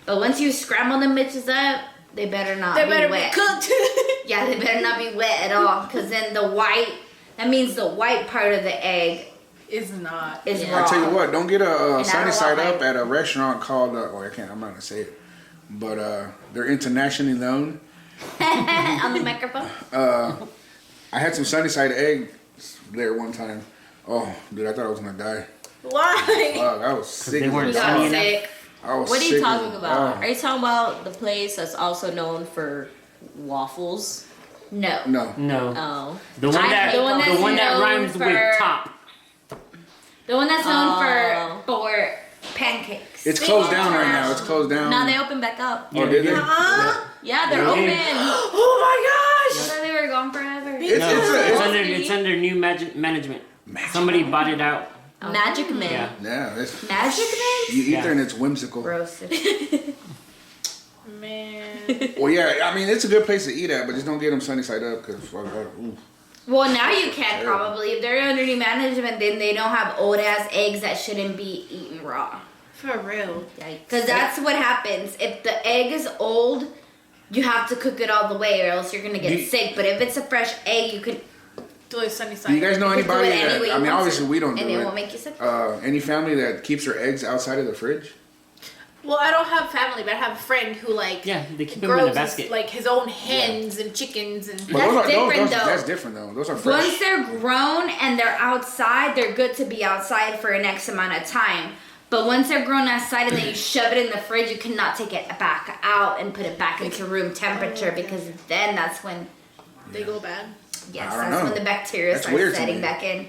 But once you scramble them bitches up, they better not They be better wet. be cooked. Yeah, they better not be wet at all, because then that means the white part of the egg It's not. is Yeah. raw. I tell you what, don't get a I sunny don't side want up at a restaurant called. I'm not gonna say it, but they're internationally known. On the microphone. I had some sunny side eggs there one time. Oh, dude, I thought I was gonna die. Why? Fuck, I was sick. they weren't You as got sunny hell. enough. sick. I was What are you sick talking as- about? oh. Are you talking about the place that's also known for waffles? No. No. No. Oh. The one I that hate The one that's the one that known rhymes for- with top. The one that's known Oh. for pancakes. It's closed down right now. It's closed down. Now they open back up. Oh, did they? Huh? Yeah, they're Yeah. open. Oh I my gosh! thought they were gone forever. It's, No, it's, it's, a, under it's under new management. Somebody bought it out. Magic Man. Yeah. yeah, it's, Magic you eat Yeah. there and it's whimsical. Gross. Man. Well, yeah, I mean it's a good place to eat at, but just don't get them sunny side up because Well, now you can probably. If they're under new management, then they don't have old ass eggs that shouldn't be eaten raw. For real. Because that's what happens. If the egg is old, you have to cook it all the way, or else you're gonna get You- sick. But if it's a fresh egg, you can Do it sunny Do side. you guys know do anybody it that? any way I you mean, want obviously to, we don't and do it it. won't make you sick. Any family that keeps their eggs outside of the fridge? Well, I don't have family, but I have a friend who like Yeah, they keep them in a grows basket. like his own hens and chickens and. But That's those are, different, those, though. That's different though. Those are fresh. Once they're grown and they're outside, they're good to be outside for an X amount of time. But once they're grown outside and then you shove it in the fridge, you cannot take it back out and put it back into room temperature because then that's when, They go bad. yes, I don't that's know. when the bacteria That's starts weird to setting me. back in.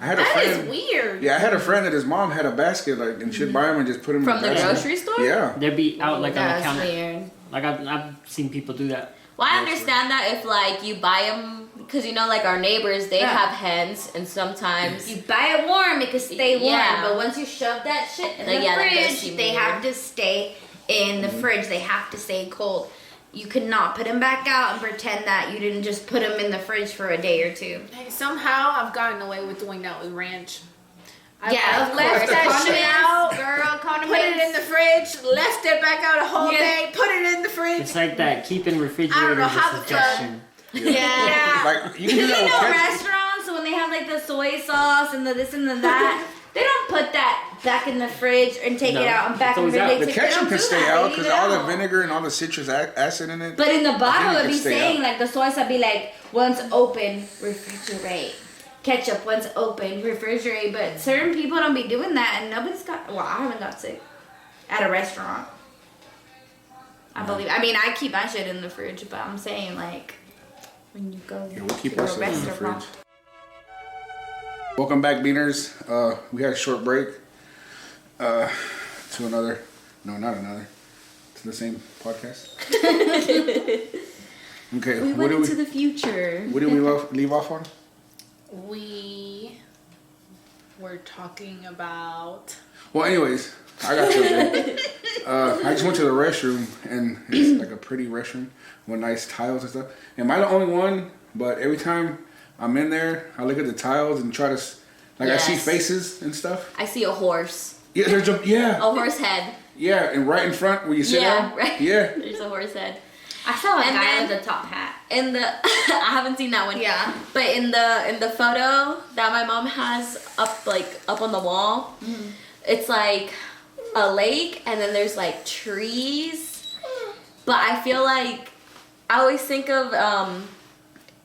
I had a That is friend. weird. Yeah, I had a friend that his mom had a basket like, and she'd buy them and just put them From in the the basket. grocery store? Yeah. They'd be out like on the That's counter. weird. Like I've seen people do that. Well, I understand that if like you buy them, because you know, like our neighbors, they Yeah. have hens, and sometimes You buy it warm, it can stay warm. Yeah. But once you shove that shit in Like, the yeah, that does fridge, seem they weird. have to stay in the fridge. They have to stay cold. You cannot put them back out and pretend that you didn't just put them in the fridge for a day or two. Hey, somehow I've gotten away with doing that with ranch. I've Yeah, of left course. that shit out. Girl, condiments. Put it in the fridge, left it back out a whole Yeah. day, put it in the fridge. It's like that. Keeping I refrigerators don't know how a the suggestion. Yeah. Like you can do You that with know ketchup. restaurants when they have like the soy sauce and the this and the that, they don't put that back in the fridge and take No, it out and back it's in the always fridge. out. The They ketchup don't can do stay that. out They because leave it all the out. vinegar and all the citrus acid in it. But in the I bottle, think it it'd be can stay saying out. like the soy sauce would be like once open, refrigerate. Ketchup once open, refrigerate. But certain people don't be doing that, and nobody's got. Well, I haven't got sick at a restaurant. I believe. I mean, I keep my shit in the fridge, but I'm saying like when you go Yeah, we keep to our a stuff in the restaurant. fridge. Welcome back, Beaners. We had a short break. To another. No, not another. To the same podcast. Okay. We went into the future. What did we leave off on? We were talking about. Well, anyways, I got something. I just went to the restroom, and it's like a pretty restroom with nice tiles and stuff. Am I the only one? But every time I'm in there, I look at the tiles and try to, like, I see Yes. faces and stuff. I see a horse. Yeah, there's a A horse head. yeah, and right in front where you sit Yeah, down. right. Yeah. There's a horse head. I saw a And guy then- with a top hat. In the I haven't seen that one. Yeah. But in the photo that my mom has up on the wall, it's like a lake and then there's like trees. But I feel like I always think of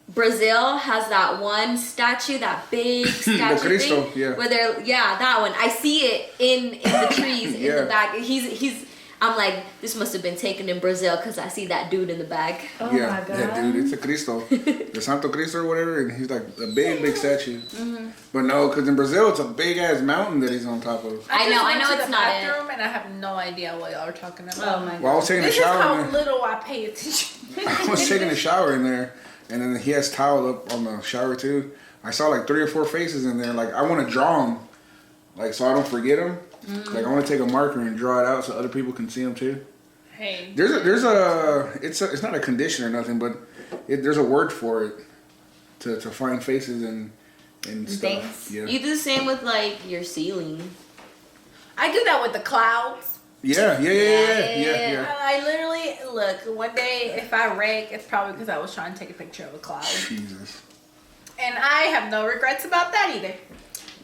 Brazil has that one statue, that big statue Cristo, thing, yeah. where they're that one. I see it in the trees in Yeah. the back. He's. I'm like, this must have been taken in Brazil because I see that dude in the back. Oh yeah, my god. yeah, dude, it's a Cristo, the Santo Cristo or whatever, and he's like a big statue. But no, because in Brazil it's a big ass mountain that he's on top of. I know went to it's the not it. bathroom and I have no idea what y'all are talking about. Oh my god. Well, I was taking a This is shower. how in there. little I pay attention. I was taking a shower in there, and then he has towel up on the shower too. I saw like 3 or 4 faces in there. Like I want to draw them, like so I don't forget them. Like I want to take a marker and draw it out so other people can see them too. Hey. It's not a condition or nothing, but there's a word for it to find faces and stuff. Things. Yeah. You do the same with like your ceiling. I do that with the clouds. Yeah. I literally look. One day, if I wreck, it's probably because I was trying to take a picture of a cloud, Jesus. and I have no regrets about that either,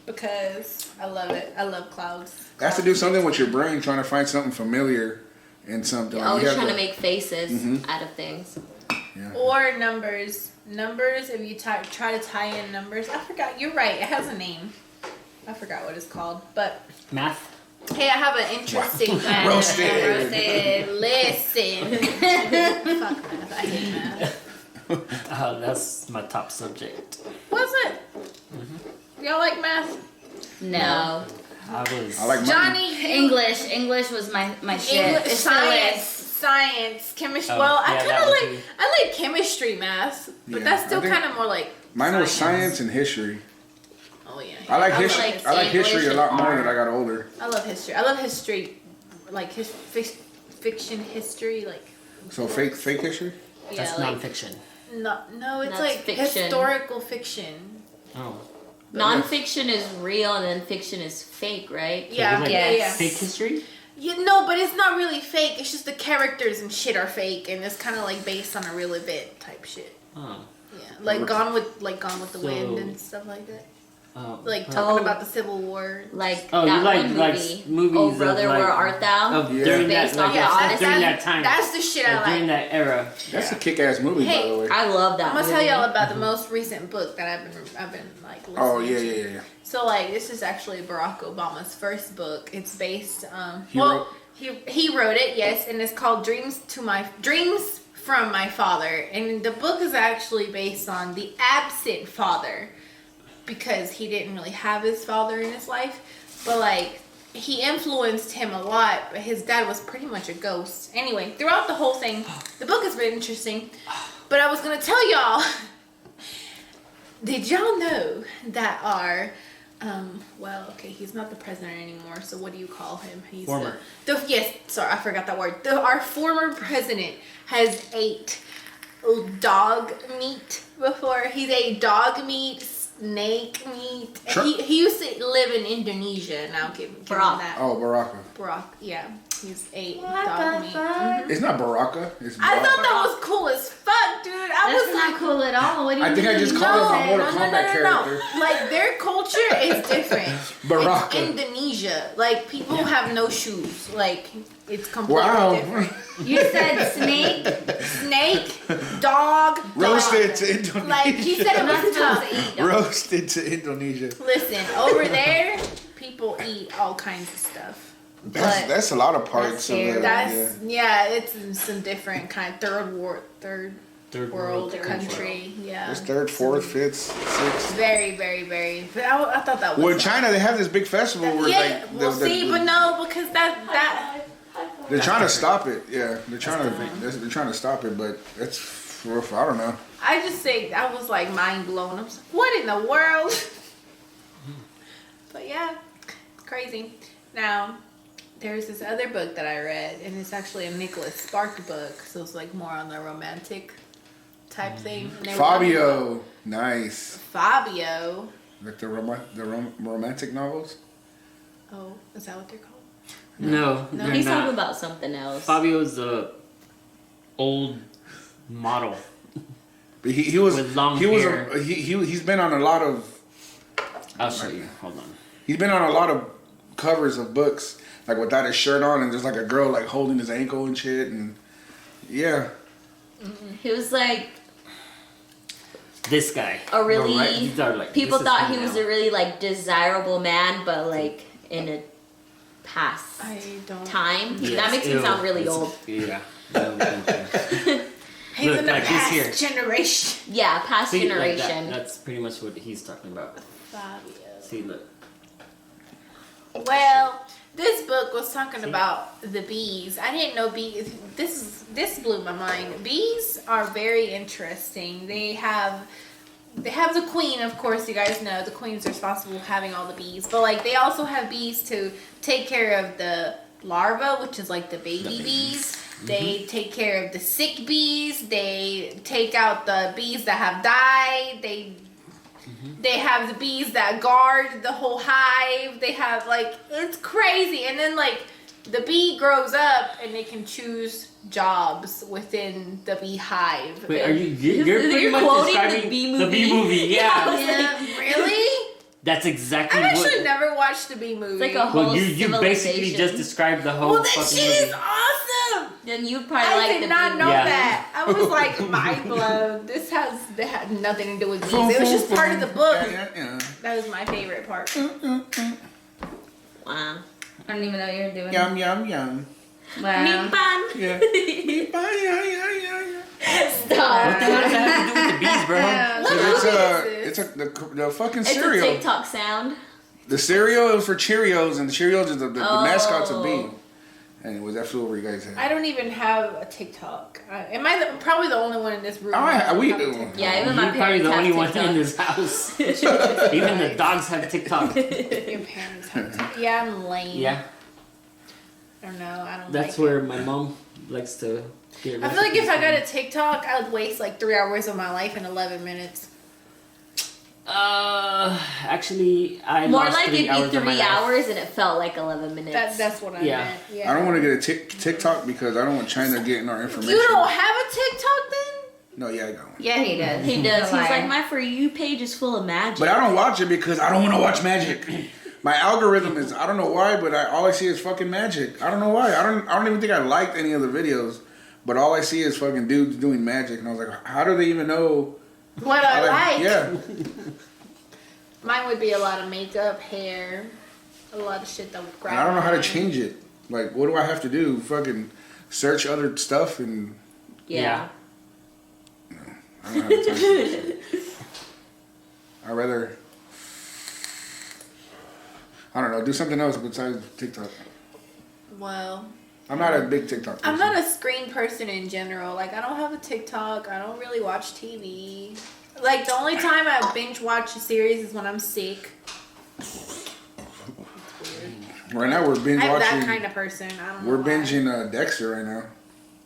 because I love it. I love clouds. It has to do something with your brain trying to find something familiar and something. You're Like, always you have trying to make faces out of things. Yeah. Or numbers. Numbers. If you try to tie in numbers, I forgot. You're right. It has a name. I forgot what it's called, but Math. hey, I have an interesting. Roasted. Listen. Fuck math. I hate math. That's my top subject. Was it? Y'all like math? No. I was. I like money. Johnny, English was my shit. English, It still science, chemistry. Oh, Well, yeah, I kind that of one like too. I like chemistry math, but Yeah, that's I still think- kind of more like Mine was science and history. Oh yeah. I like I history. like I like history a English lot and more art. than I got older. I love history. I love history, like fiction history, like So fake history. yeah, That's like nonfiction. no, it's That's like fiction. historical fiction. Oh. Nonfiction is real and then fiction is fake, right? Yeah, like yeah. Fake history? You know, but it's not really fake. It's just the characters and shit are fake, and it's kind of like based on a real event type shit. Oh. Yeah, like Gone with the Wind So- and stuff like that. Oh. Like talking Oh. about the Civil War. Like Oh, that you like one like movie. movies Oh of, brother, like, where art thou? of Yeah. during that Based like on Yeah, Honestly, during that time. That's the shit I during like. that era. That's a kick-ass movie, by Hey, the way. I love that I'm gonna movie. tell y'all about the most recent book that I've been like listening Oh to. yeah. So like this is actually Barack Obama's first book. It's based He wrote- he wrote it, yes, and it's called Dreams from My Father. And the book is actually based on the absent father because he didn't really have his father in his life. But like he influenced him a lot, but his dad was pretty much a ghost. Anyway, throughout the whole thing, the book has been interesting. But I was gonna tell y'all, did y'all know that our well, okay, he's not the president anymore, so what do you call him? He's Former. Yes, sorry, I forgot that word. Our former president has ate dog meat before. He's ate dog meat, snake meat. Sure. He used to live in Indonesia, and I'll give him Barack. that. Oh, Baraka. Barack, yeah. He's ate What dog the meat. fuck? It's not Baraka. It's I Baraka. thought that was cool as fuck, dude. I That's was not like, cool at all. What do you I think I mean? just called him a Mortal no, Kombat character. Like their culture is different. Baraka. It's Indonesia. Like people have no shoes. Like it's completely Wow. different. You said snake. Snake, dog, Roasted dog. to Indonesia. Like he said it I'm not was supposed tough. to eat dog. Roasted to Indonesia. Listen, over there, people eat all kinds of stuff. That's a lot of parts of That's it. That's it's in some different kind of third world country. Yeah. It's third, fourth, fifth, sixth. Very, very, very. But I thought that was. Well, in China, they have this big festival where like but no, because that they're trying to stop it. Yeah, they're trying to stop it, but it's rough. I don't know. I just say I was like mind blown. I was like, what in the world? But yeah, it's crazy. Now, there's this other book that I read, and it's actually a Nicholas Spark book, so it's like more on the romantic type thing. And they were talking Fabio, nice. about Fabio. Like the romantic novels. Oh, is that what they're called? No, No, they're He's not. talking about something else. Fabio's the old model. But he was With long he hair. was he's been on a lot of I'll show you. Hold on. he's been on a lot of covers of books like without his shirt on and just like a girl like holding his ankle and shit and yeah. He was like This guy. a really. Right, these are like- People this is thought him he was now. a really like desirable man, but like in a past I don't. time. Yes, That makes him ew. sound really It's- old. Yeah. Okay. He's Look, in the like he's past here. generation. Yeah, past See, like that, generation. that's pretty much what he's talking about. Fabio. See, look. Well, this book was talking about the bees. I didn't know bees. This blew my mind. Bees are very interesting. They have the queen, of course. You guys know the queen's responsible for having all the bees, but like they also have bees to take care of the larva, which is like the baby bees. They take care of the sick bees. They take out the bees that have died. They have the bees that guard the whole hive. They have like it's crazy. And then like the bee grows up and they can choose jobs within the beehive. Wait, you're pretty You're much quoting the describing Bee the Bee Movie? movie? Yeah. Yeah, really? That's exactly I've what. actually never watched the bee movie. It's like a whole Well, you basically civilization. just described the whole well, that fucking shit is movie. awesome. Then you probably I like did the not Bee know Movie. Yeah. that. I was like mind blown. That had nothing to do with bees. It was just part of the book. Yeah. That was my favorite part. Wow. I don't even know what you're doing. Yum yum yum. Wow. Meat bun. Yeah. Stop. What the hell does that have to do with the bees, bro? Yeah. So What it's the fucking It's a cereal. TikTok sound. The cereal is for Cheerios, and the Cheerios is the mascot's a bee. Oh. And was that flew over you guys' head? I don't even have a TikTok. Am I probably the only one in this room? We that do. have a TikTok? Yeah, even You're my probably parents the have only one TikTok. in this house. Even the dogs have TikTok. Your parents have TikTok. Yeah, I'm lame. Yeah, I don't know. I don't that's like where my mom likes to get. it. I feel like if recipes I got from. a TikTok, I would waste like 3 hours of my life in 11 minutes. Actually, I More lost like 3 it'd hours be of my 3 life. hours and it felt like 11 minutes. That's what I Yeah. meant. Yeah. I don't want to get a TikTok because I don't want China getting our information. You don't have a TikTok then? No, yeah, I got one. Yeah, he does. He does. He's Liar. like, my For You page is full of magic. But I don't watch it because I don't want to watch magic. My algorithm is, I don't know why, but all I see is fucking magic. I don't know why. I don't even think I liked any of the videos, but all I see is fucking dudes doing magic, and I was like, how do they even know? What I like. Yeah. Mine would be a lot of makeup, hair, a lot of shit that would grab And I don't know how to my- change it. Like, what do I have to do? Fucking search other stuff and yeah. I don't have the time for that shit. I'd rather, I don't know, do something else besides TikTok. Well, I'm not a big TikTok person. I'm not a screen person in general. Like, I don't have a TikTok. I don't really watch TV. Like, the only time I binge watch a series is when I'm sick. Right now we're binge I'm watching. that kind of person. I don't know. We're why. binging Dexter right now.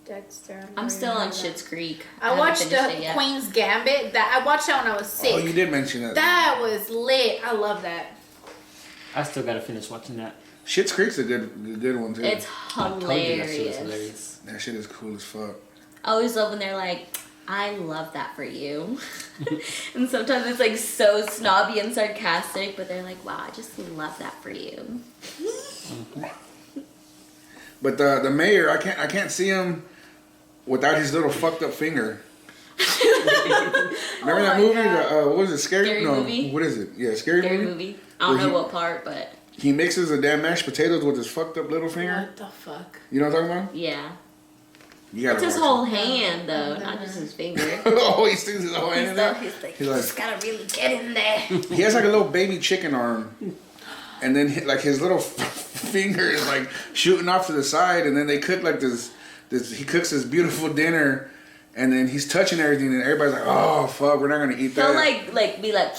Dexter. I'm still on shit. Schitt's Creek. I haven't watched finished it the yet. Queen's Gambit. That I watched that when I was sick. Oh, you did mention that. That was lit. I love that. I still gotta finish watching that. Schitt's Creek's a good one too. It's I told you that shit was hilarious. hilarious. That shit is cool as fuck. I always love when they're like, I love that for you. And sometimes it's like so snobby and sarcastic, but they're like, wow, I just love that for you. But the mayor, I can't see him without his little fucked up finger. Remember that my movie? God. What was it? Scary Scary no, Movie? what is it? Yeah, Scary Scary movie. movie. I don't Where know he- what part, but he mixes the damn mashed potatoes with his fucked up little finger. What the fuck? You know what I'm talking about? Yeah. You gotta It's his watch whole hand though, not just his finger. it. Oh, he sticks his whole hand in there. He's like, He's you like- just gotta really get in there. He has like a little baby chicken arm, and then like his little finger is like shooting off to the side, and then they cook like this. He cooks this beautiful dinner, and then he's touching everything, and everybody's like, "Oh fuck, we're not gonna eat that." He'll like be like,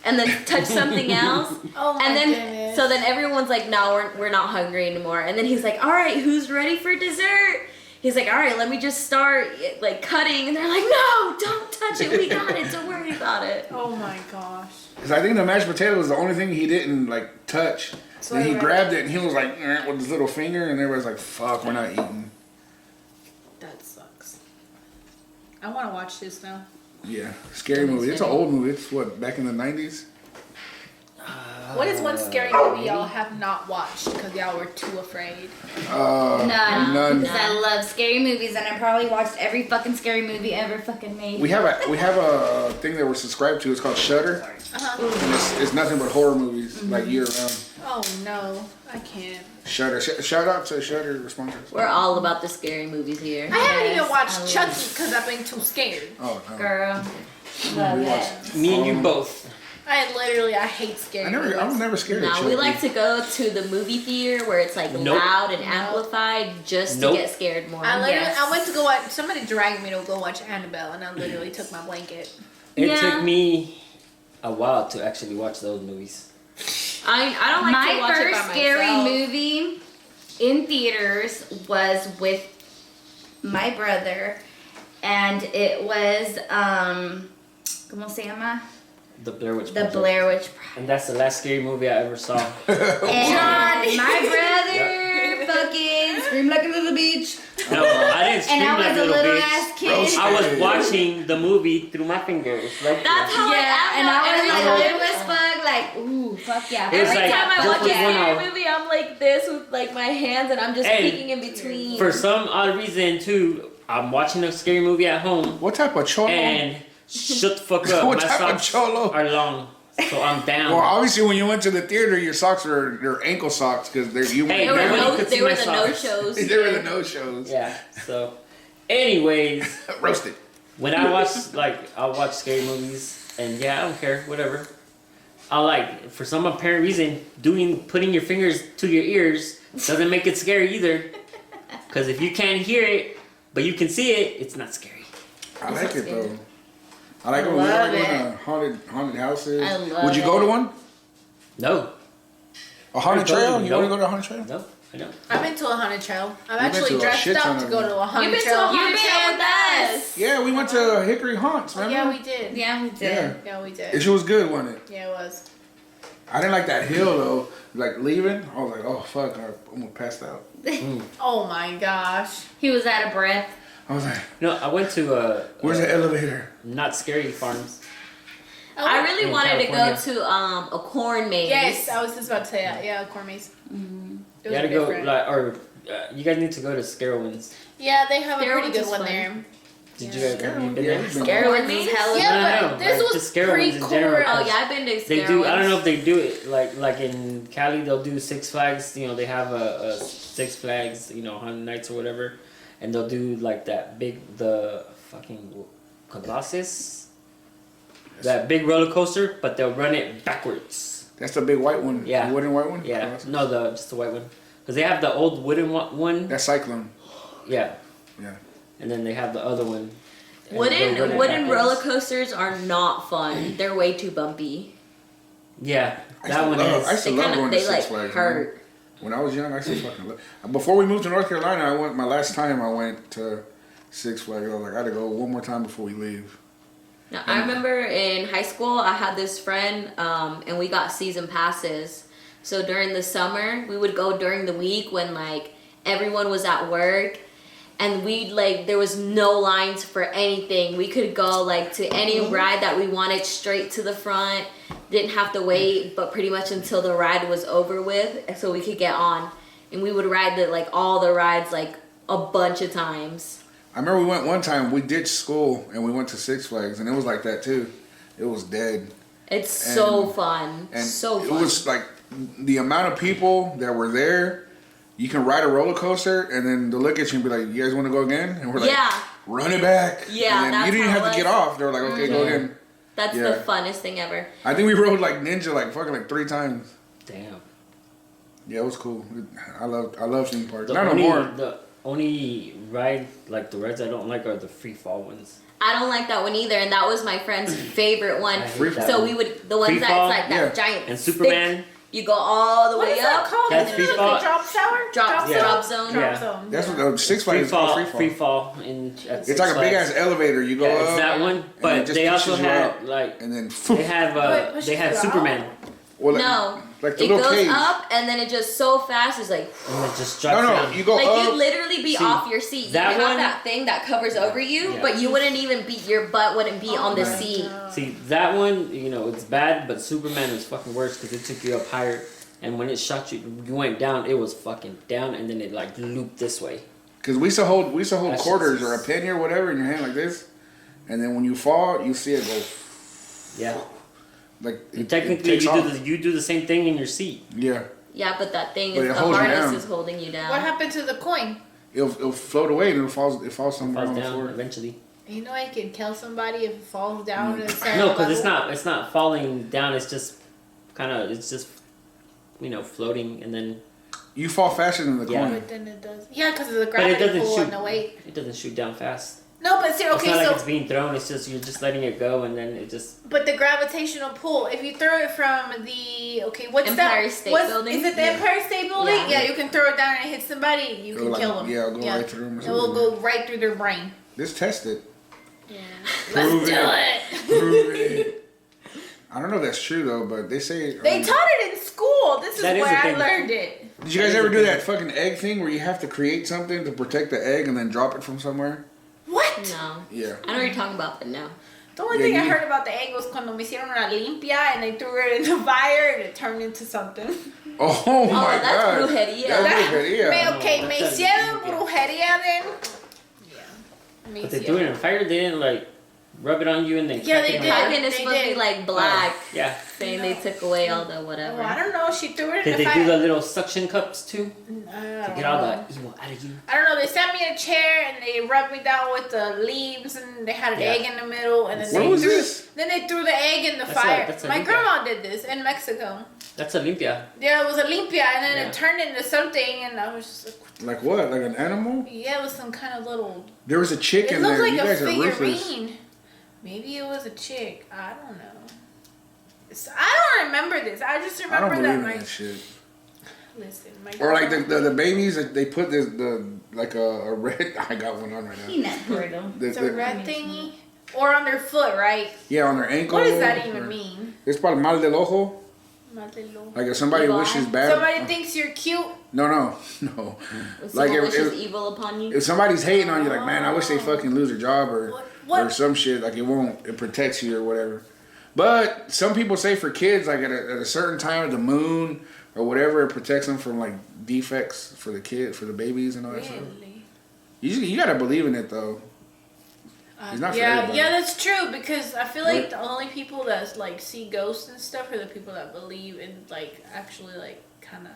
and then touch something else, Oh my and then goodness. so then everyone's like, "No, we're not hungry anymore." And then he's like, "All right, who's ready for dessert?" He's like, "All right, let me just start like cutting," and they're like, "No, don't touch it. We got it. Don't worry about it." Oh my gosh. 'Cause I think the mashed potato was the only thing he didn't like touch. So and he right. grabbed it and he was like with his little finger, and everybody's like, "Fuck, we're not eating." That sucks. I want to watch this now. Yeah, scary movie. It's an old movie. It's what, back in the 90s. What is one scary movie y'all have not watched because y'all were too afraid? None. Because I love scary movies and I probably watched every fucking scary movie ever fucking made. We have a thing that we're subscribed to. It's called Shudder. And it's nothing but horror movies like year round. Oh no, I can't. Shudder. Shout out to Shudder sponsors. We're all about the scary movies here. I haven't even Yes, watched I Chucky love- because I've been too scared. Oh no. Girl. Love We it. watched- Me and you both. I hate scary movies. I was never scared of No, Chucky. we like to go to the movie theater where it's like Nope. loud and amplified just Nope. to get scared more. I literally, Yes. I went to go watch. Somebody dragged me to go watch Annabelle, and I literally took my blanket. It Yeah. took me a while to actually watch those movies. I don't like to My watch it by first scary myself. movie in theaters was with my brother, and it was ¿cómo se llama? The Blair Witch The Project. Blair Witch Project. And that's the last scary movie I ever saw. And my brother fucking screamed like a little bitch. No, I didn't scream And I like was a a little bitch. ass kid. I was watching the movie through my fingers. Like That's how Yeah, I am. and I was every like time, little as fuck, like, ooh, fuck yeah. It was every like- time I just watch a with one scary eye. movie, I'm like this with like my hands, and I'm just Hey, peeking in between. For some odd reason, too, I'm watching a scary movie at home What type of cholo? and shut the fuck up. What My type of socks cholo? are long, so I'm down. Well, obviously, when you went to the theater, your socks are they're ankle socks because you Hey, they were, nobody no, could see they were my the socks. no-shows. they were the no shows. Yeah. So, anyways, Roasted. when I watch I'll watch scary movies, and yeah, I don't care, whatever. I like, for some apparent reason, putting your fingers to your ears doesn't make it scary either. Because if you can't hear it, but you can see it, it's not scary. I like it though. I like I when we love go it. to haunted houses. I love Would you go it. to one? No, A haunted I don't trail? go. You No. want to go to a haunted trail? no, I don't. I've been to a haunted trail. I've We've been actually to a dressed shit ton up to of go them. to a haunted You've been trail. to a You've haunted been trail with us. Yeah, we went to Hickory Haunts, remember? Yeah, we did. Yeah, we did. Yeah. Yeah, we did. It was good, wasn't it? Yeah, it was. I didn't like that hill though. Like leaving, I was like, oh fuck, I'm almost passed out. Oh my gosh. He was out of breath. I was like, No, I went to where's the elevator? not scary farms. I really In wanted to go California. to a corn maze. Yes, I was just about to say that. Yeah, corn maze. It You was gotta go, different. you guys need to go to Scarowinds. Yeah, they have a Scarowinds pretty good is one fun. there. Did Yeah. you guys have you been Yeah, there? we've been- Scarowinds is hella Yeah, No, but no, this like, was just Scarowinds pretty in cool. general. Oh yeah, I've been to They do. I don't know Scarowinds. if they do it like in Cali. They'll do Six Flags. You know, they have a Six Flags. You know, 100 nights or whatever, and they'll do like the fucking Colossus, that big roller coaster, but they'll run it backwards. That's the big white one. Yeah. The wooden white one? Yeah, no, just the white one, because they have the old wooden one. That's Cyclone. Yeah, Yeah. and then they have the other one. and they'll run it Wooden backwards. roller coasters are not fun. They're way too bumpy. Yeah, I that one I is. used to They love kind going of to they Six like Flags. hurt. Man. When I was young, I used to fucking love. Before we moved to North Carolina, I went. My last time I went to Six Flags. I was like, I gotta go one more time before we leave. Now, I remember in high school, I had this friend, and we got season passes. So during the summer, we would go during the week when like everyone was at work, and there was no lines for anything. We could go like to any ride that we wanted straight to the front. Didn't have to wait, but pretty much until the ride was over with, so we could get on. And we would ride all the rides like a bunch of times. I remember we went one time. We ditched school and we went to Six Flags, and it was like that too. It was dead. It's so fun. And So it fun. was like the amount of people that were there, you can ride a roller coaster and then they'll look at you and be like, "You guys want to go again?" And we're like, Yeah. "Run it back." Yeah, And then that's you didn't how have it to get was. off. They were like, "Okay, go again." That's Yeah. the funnest thing ever. I think we rode like Ninja like fucking like 3 times. Damn. Yeah, it was cool. I love theme parks. The Not only, no more. The only ride, like the rides I don't like are the free fall ones. I don't like that one either, and that was my friend's favorite one. I hate that So one. we would the ones Free that's fall? like that Yeah. giant And stick. Superman. You go all the What way is that up. called? That's Is free it the fall. drop tower? Drop Yeah. zone. Yeah. zone. That's what the Six Free Flags is called. fall, Free fall. free fall in. At It's Six like a big Flags. ass elevator. You go Yeah, up. it's that one. it But just they also pushes you had out. like And then they have Wait, pushes they had you out? Superman, well, like, No, like the it little goes cage. up and then it just so fast. It's like and it just drops No, down. you go like up. you'd literally be See, off your seat. You that have one- that thing that covers over you, Yeah. but you wouldn't even be your butt wouldn't be on the Right. seat. See that one, it's bad, but Superman is fucking worse because it took you up higher, and when it shot you, you went down. It was fucking down, and then it like looped this way. Because we used to hold That quarters shit's- or a penny or whatever in your hand like this, and then when you fall, you see it go Yeah, like and it technically takes off. you do the same thing in your seat. Yeah, Yeah, but that thing But is it the holds you harness down. is holding you down. What happened to the coin? it'll float away and it falls somewhere Falls on the down floor. eventually. You know, I can kill somebody if it falls down. Inside No, the because level. it's not falling down. It's just floating, and then You fall faster than the Yeah. coin. But then it does. Yeah, because of the but it gravity doesn't pull shoot. and the weight. It doesn't shoot down fast. No, but see, It's okay, not like so it's being thrown. It's just you're just letting it go, and then it just. but the gravitational pull. If you throw it from the what's Empire that? State What's, Building? Is it the Yeah. Empire State Building? Yeah. Yeah, you can throw it down and hit somebody. You It'll can like- kill them. yeah, it'll go right through 'em or It will something. go right through their brain. Let's test it. Yeah. Prove Let's do it. it. Prove it. I don't know if that's true though, but they say They taught it in school. This is That is where the I thing. learned it. Did you guys ever do that fucking egg thing where you have to create something to protect the egg and then drop it from somewhere? What? No. Yeah. I know what you're talking about, but no. The only Yeah, thing I you- heard about the egg was cuando me hicieron una limpia and they threw it in the fire and it turned into something. Oh my that's god. brujería. That's brujería. Me, okay, No, me that's a hicieron limpia. brujería then. Yeah. Me But they do it in fire. They didn't like rub it on you and then. Yeah, crack they it on did. fire? Kraken is They supposed to be did. like black, Yeah. saying they took away all the Oh, whatever. I don't know. She threw it in Did the they fire. do the little suction cups too I to don't get all know. the evil out of you? I don't know. They sat me in a chair and they rubbed me down with the leaves and they had an Yeah. egg in the middle and then Where they was threw, this? Then they threw the egg in the That's fire. that's a My limpia. grandma did this in Mexico. That's Olympia. Yeah, it was a limpia and then Yeah. it turned into something and I was just like, Like what? Like an animal? yeah, it was some kind of little. There was a chick It in looked there. like You a guys are ruthless. figurine. Maybe it was a chick. I don't know. I don't remember this. I just I don't remember believe that in my that shit. listen, my Or like grandma- the babies that they put this like a red. I got one on right now. Peanut brittle. it's a red thingy or on their foot, right? Yeah, on their ankle. What does that even or- mean? It's probably mal del ojo. Madelo. Like if somebody Evil wishes eye? bad. Somebody thinks you're cute. No. When Like someone if- wishes if- evil upon you. If somebody's hating on you, like man, I wish they fucking lose their job or What? or some shit. Like it protects you or whatever. But some people say for kids, like at a certain time of the moon or whatever, it protects them from like defects for the kid, for the babies and all that stuff. Really? You gotta believe in it though. It's not for yeah, everybody. yeah, that's true because I feel like What? the only people that like see ghosts and stuff are the people that believe in like actually like kind of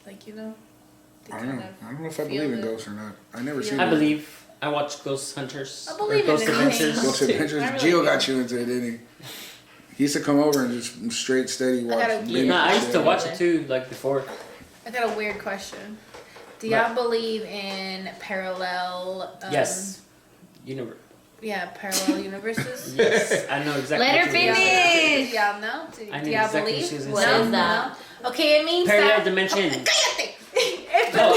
like they I don't know. kind I don't know if I feel believe in it. ghosts or not. I never Yeah. seen I it. believe. I watch Ghost Hunters. I believe or Ghost in anything. Adventures. Ghost too. Adventures. I really Gio do. got you into it, didn't he? He used to come over and just straight steady watch. gotta baby No, I shit. used to watch it too, like before. I got a weird question. Do What? y'all believe in parallel? Yes. Universe. Yeah, parallel universes. Yes, I know exactly. Let her what you're finish. saying. Do y'all know? Do I knew y'all exactly believe? she was What gonna is say. that? No? Okay, it means Parallel that. dimension. Cállate. It Oh,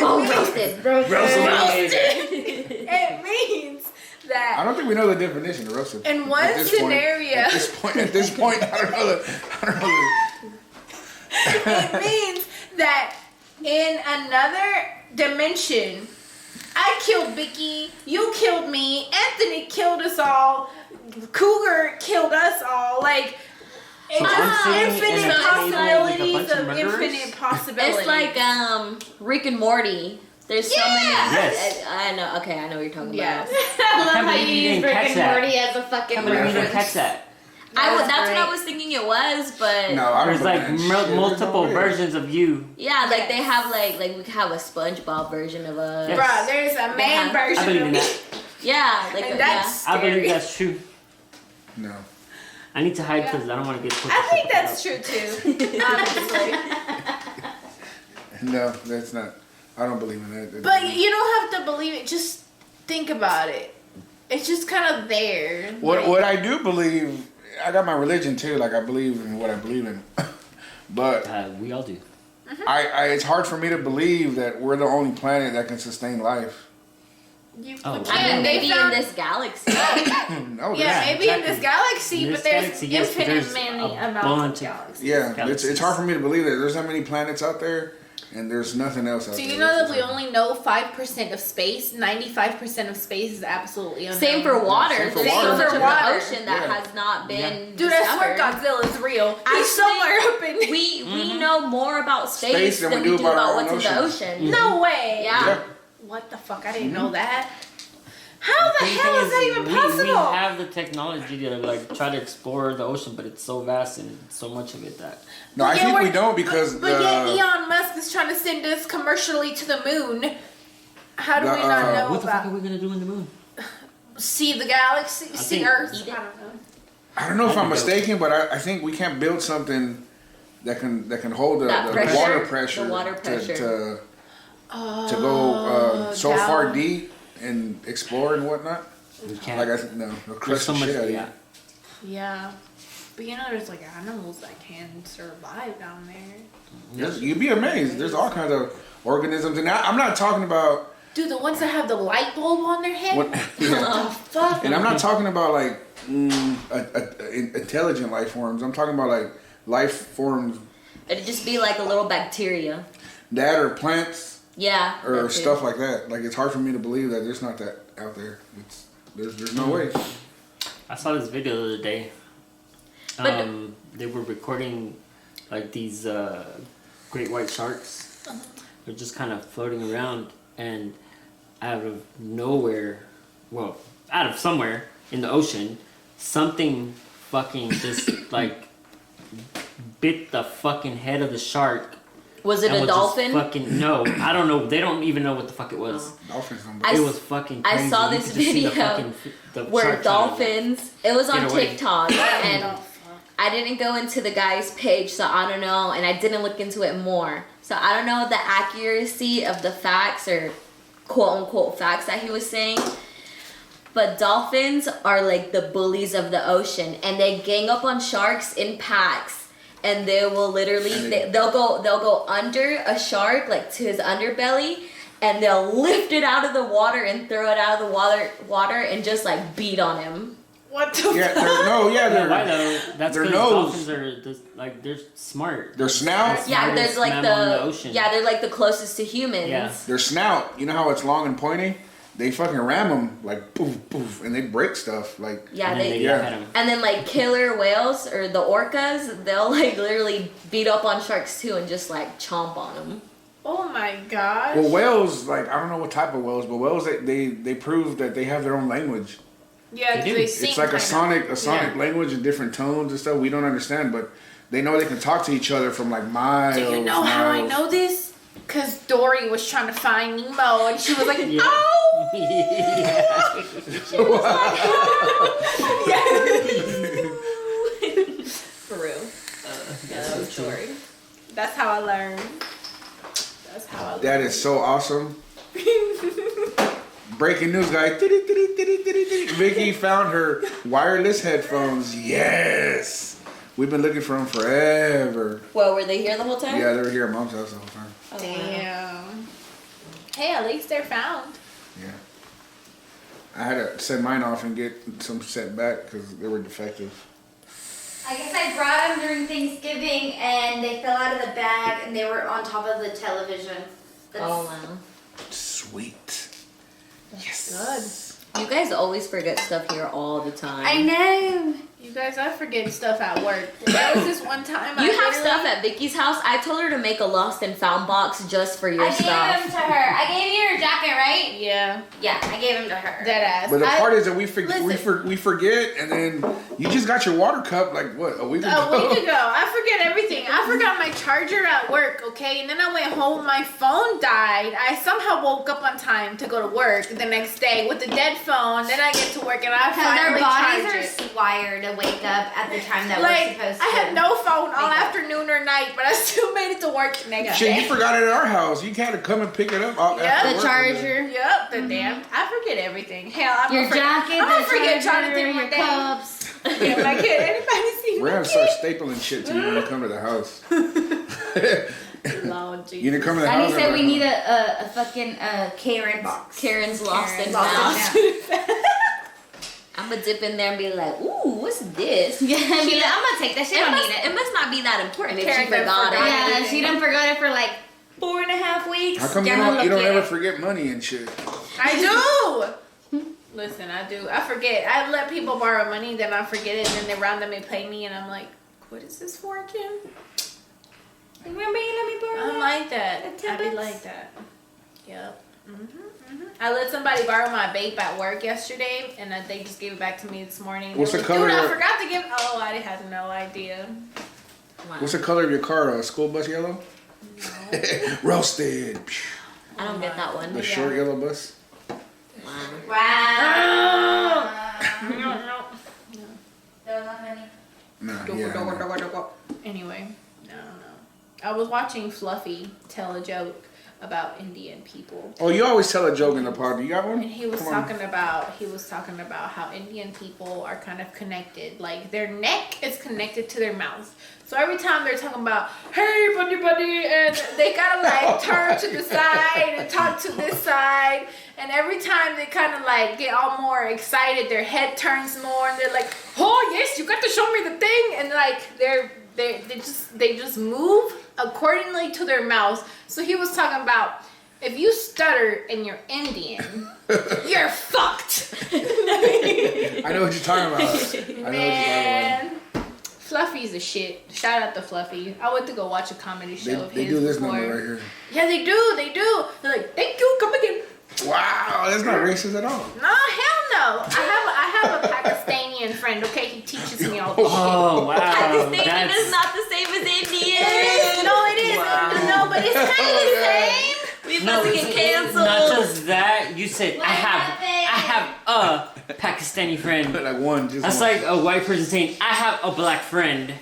Bone roasted. Roasted. it means I that don't think we know the definition of roasted. in one At this point. scenario, At this point, I don't know. it means that in another dimension, I killed Vicky, you killed me, Anthony killed us all, Cougar killed us all. Like, it's I'm just seeing infinite in a table with a possibilities bunch of of murderers? infinite possibilities. It's like Rick and Morty. There's so many. Yes. I know. Okay, I know what you're talking Yeah. about. I love can't how believe you you use didn't Rick catch and that. Morty as a fucking I can't believe you didn't reference. catch that. That's what I was thinking it was, but No, I don't There's like believe that shit. multiple There's no way. versions of you. yeah, like they have like we could have a SpongeBob version of us. Yes. Bruh, there's a man Yeah. I version believe of in me. that. Yeah, like And yeah. that's I believe scary. that's true. No. I need to hide because I don't want to get. I think that's true too. Honestly. No, that's not. I don't believe in that. But you don't have to believe it. Just think about it. It's just kind of there. What I do believe, I got my religion too. Like I believe in what I believe in, but We all do. it's hard for me to believe that we're the only planet that can sustain life. You Oh, can't. I mean, They maybe in found- this galaxy. No, Yeah, maybe in exactly. this galaxy, In but this there's galaxy, yes, but infinite there's many a amounts bunch of of- galaxies. yeah, it's Galaxies. hard for me to believe that there's that many planets out there, and there's nothing else out Do there. you know that It's we just- only know 5% of space? 95% of space is absolutely unknown. Same for water. Same for There's water. so much For of water. the ocean that Yeah. has not been Dude, I swear discovered. Godzilla's real. He's Actually, somewhere up in We know more about space, than we do about what's in the ocean. No way. Yeah. Yeah. What the fuck? I didn't know that. How the Thing hell is that even we possible? have the technology to like try to explore the ocean, but it's so vast and so much of it that No, I Yeah, think we we're- don't because But yet Elon Musk is trying to send us commercially to the moon. How do we not know what the fuck about are we gonna do in the moon? see the galaxy, see think- Earth? Eat it. I don't know. I don't know if I I'm think mistaken, but I think we can't build something that can hold the That pressure, water pressure, the water pressure. to go so down. far deep and explore and whatnot. We can't. Like I no, it'll There's crush so the much. shit out of you. Yeah. Yeah. But you know, there's like animals that can survive down there. You'd be amazed. There's all kinds of organisms, and I'm not talking about Dude, the ones that have the light bulb on their head? what. What the fuck? And I'm not talking about like intelligent life forms. I'm talking about like life forms It'd just be like a little bacteria. that are plants Yeah. or that too. stuff like that. Like it's hard for me to believe that there's not that out there. There's no way. I saw this video the other day. But- They were recording like these great white sharks. They're just kind of floating around, and out of nowhere, well, out of somewhere in the ocean, something fucking just like bit the fucking head of the shark. Was it and a was just dolphin? Fucking no, I don't know. They don't even know what the fuck it was. Dolphins don't. I It s- was fucking I crazy. saw You this could just see the video fucking the Where shark trying to- dolphins, it was on Get away. TikTok, Oh, and I didn't go into the guy's page, so I don't know, and I didn't look into it more. So I don't know the accuracy of the facts or quote unquote facts that he was saying. But dolphins are like the bullies of the ocean, and they gang up on sharks in packs, and they will literally they'll go under a shark like to his underbelly, and they'll lift it out of the water and throw it out of the water and just like beat on him. What the Yeah, fuck? Yeah, why though? That's their because nose. dolphins are just, like they're smart. Their snout. Yeah, Smartest there's like mammal in the ocean. they're like the closest to humans. Yeah. Their snout. You know how it's long and pointy? They fucking ram them like poof poof, and they break stuff like. Yeah, And then they they yeah. hit 'em. and then like killer whales or the orcas, they'll like literally beat up on sharks too and just like chomp on them. Oh my gosh. Well, whales, like I don't know what type of whales, but whales they prove that they have their own language. Yeah, They do. they sing It's like a kinda. sonic Yeah. language and different tones and stuff we don't understand, but they know they can talk to each other from like miles. Do you know how I miles. know this? Because Dory was trying to find Nemo and she was like, Yeah. oh! For real. Yeah, that was story. That's how I learned. That's how I learned. That is so awesome. Breaking news, guys. Vicky found her wireless headphones. Yes. We've been looking for them forever. Well, were they here the whole time? Yeah, they were here at mom's house the whole time. Oh, wow. Damn. Hey, at least they're found. Yeah. I had to send mine off and get some sent back because they were defective. I guess I brought them during Thanksgiving and they fell out of the bag and they were on top of the television. Oh wow. Sweet. Yes. You guys always forget stuff here all the time. I know. You guys, I forget stuff at work. There was this one time You have stuff at Vicky's house. I told her to make a lost and found box just for your I stuff. gave him to her. I gave you her jacket, right? Yeah. Yeah, I gave him to her. Dead ass. But the I- part is that we Listen. forget, and then you just got your water cup like what, a week ago? A week ago, I forget everything. I forgot my charger at work, okay? And then I went home, my phone died. I somehow woke up on time to go to work the next day with a dead phone. Then I get to work and I Because our finally bodies charge it. are wired to wake up at the time that Like, we're supposed to. I had no phone all wake up. afternoon or night, but I still made it to work the next Shit, day. you forgot it at our house. You had to come and pick it up. Yeah. after The work. charger. Yep, the damn. I forget everything. Hell, I'm Your gonna jacket, I'm gonna the forget charger, Jonathan your one day. cups. Yeah, like, hey, anybody see We're my gonna start stapling shit to you when you come to the house. kid? Lord Jesus. You didn't come to the Danny house. said we need a fucking Karen box. Karen's lost and Lost found. and found. I'm gonna dip in there and be like, ooh, what's this? Yeah, be like, I'm gonna take that. She It don't must, need it it. must not be that important if Karen she done forgot forgot. it. Yeah, she done forgot it for like 4.5 weeks. How come you Gonna don't, look you don't at ever it. forget money and shit? I do. Listen, I do. I forget. I let people borrow money, then I forget it, and then they randomly pay me, and I'm like, what is this for again? Remember you let me borrow I'm that? like that. The I be tidbits? like that. Yep. I let somebody borrow my vape at work yesterday, and they just gave it back to me this morning. What's They the were color like, Dude, of- I forgot to give. Oh, I had no idea. What's the color of your car? A school bus yellow? Roasted. I don't get that one. The short yellow bus? Wow. No. Don't have any. Nah, yeah. Anyway, no. I was watching Fluffy tell a joke about Indian people. Oh, you always tell a joke in the pod. You got one? And he was Come on. talking about how Indian people are kind of connected. Like their neck is connected to their mouth. So every time they're talking about, hey buddy, and they gotta like turn to the side and talk to this side. And every time they kind of like get all more excited, their head turns more and they're like, oh yes, you got to show me the thing. And like they just move accordingly to their mouths. So he was talking about, if you stutter and you're Indian, you're fucked. I know what you're talking about. Man, Fluffy's a shit. Shout out to Fluffy. I went to go watch a comedy show of They his do this before. number right here. Yeah, they do. They're like, thank you, come again. Wow, that's not racist at all. No, hell no. I have a Pakistani friend, okay? He teaches me all this Oh wow, Pakistani is that's not the same as Indian. shit. No, it is. Wow. No, but it's kind of the same. We no, about to get it's canceled. not just that. You said What I have a Pakistani friend. Like one, just That's one. like a white person saying I have a black friend.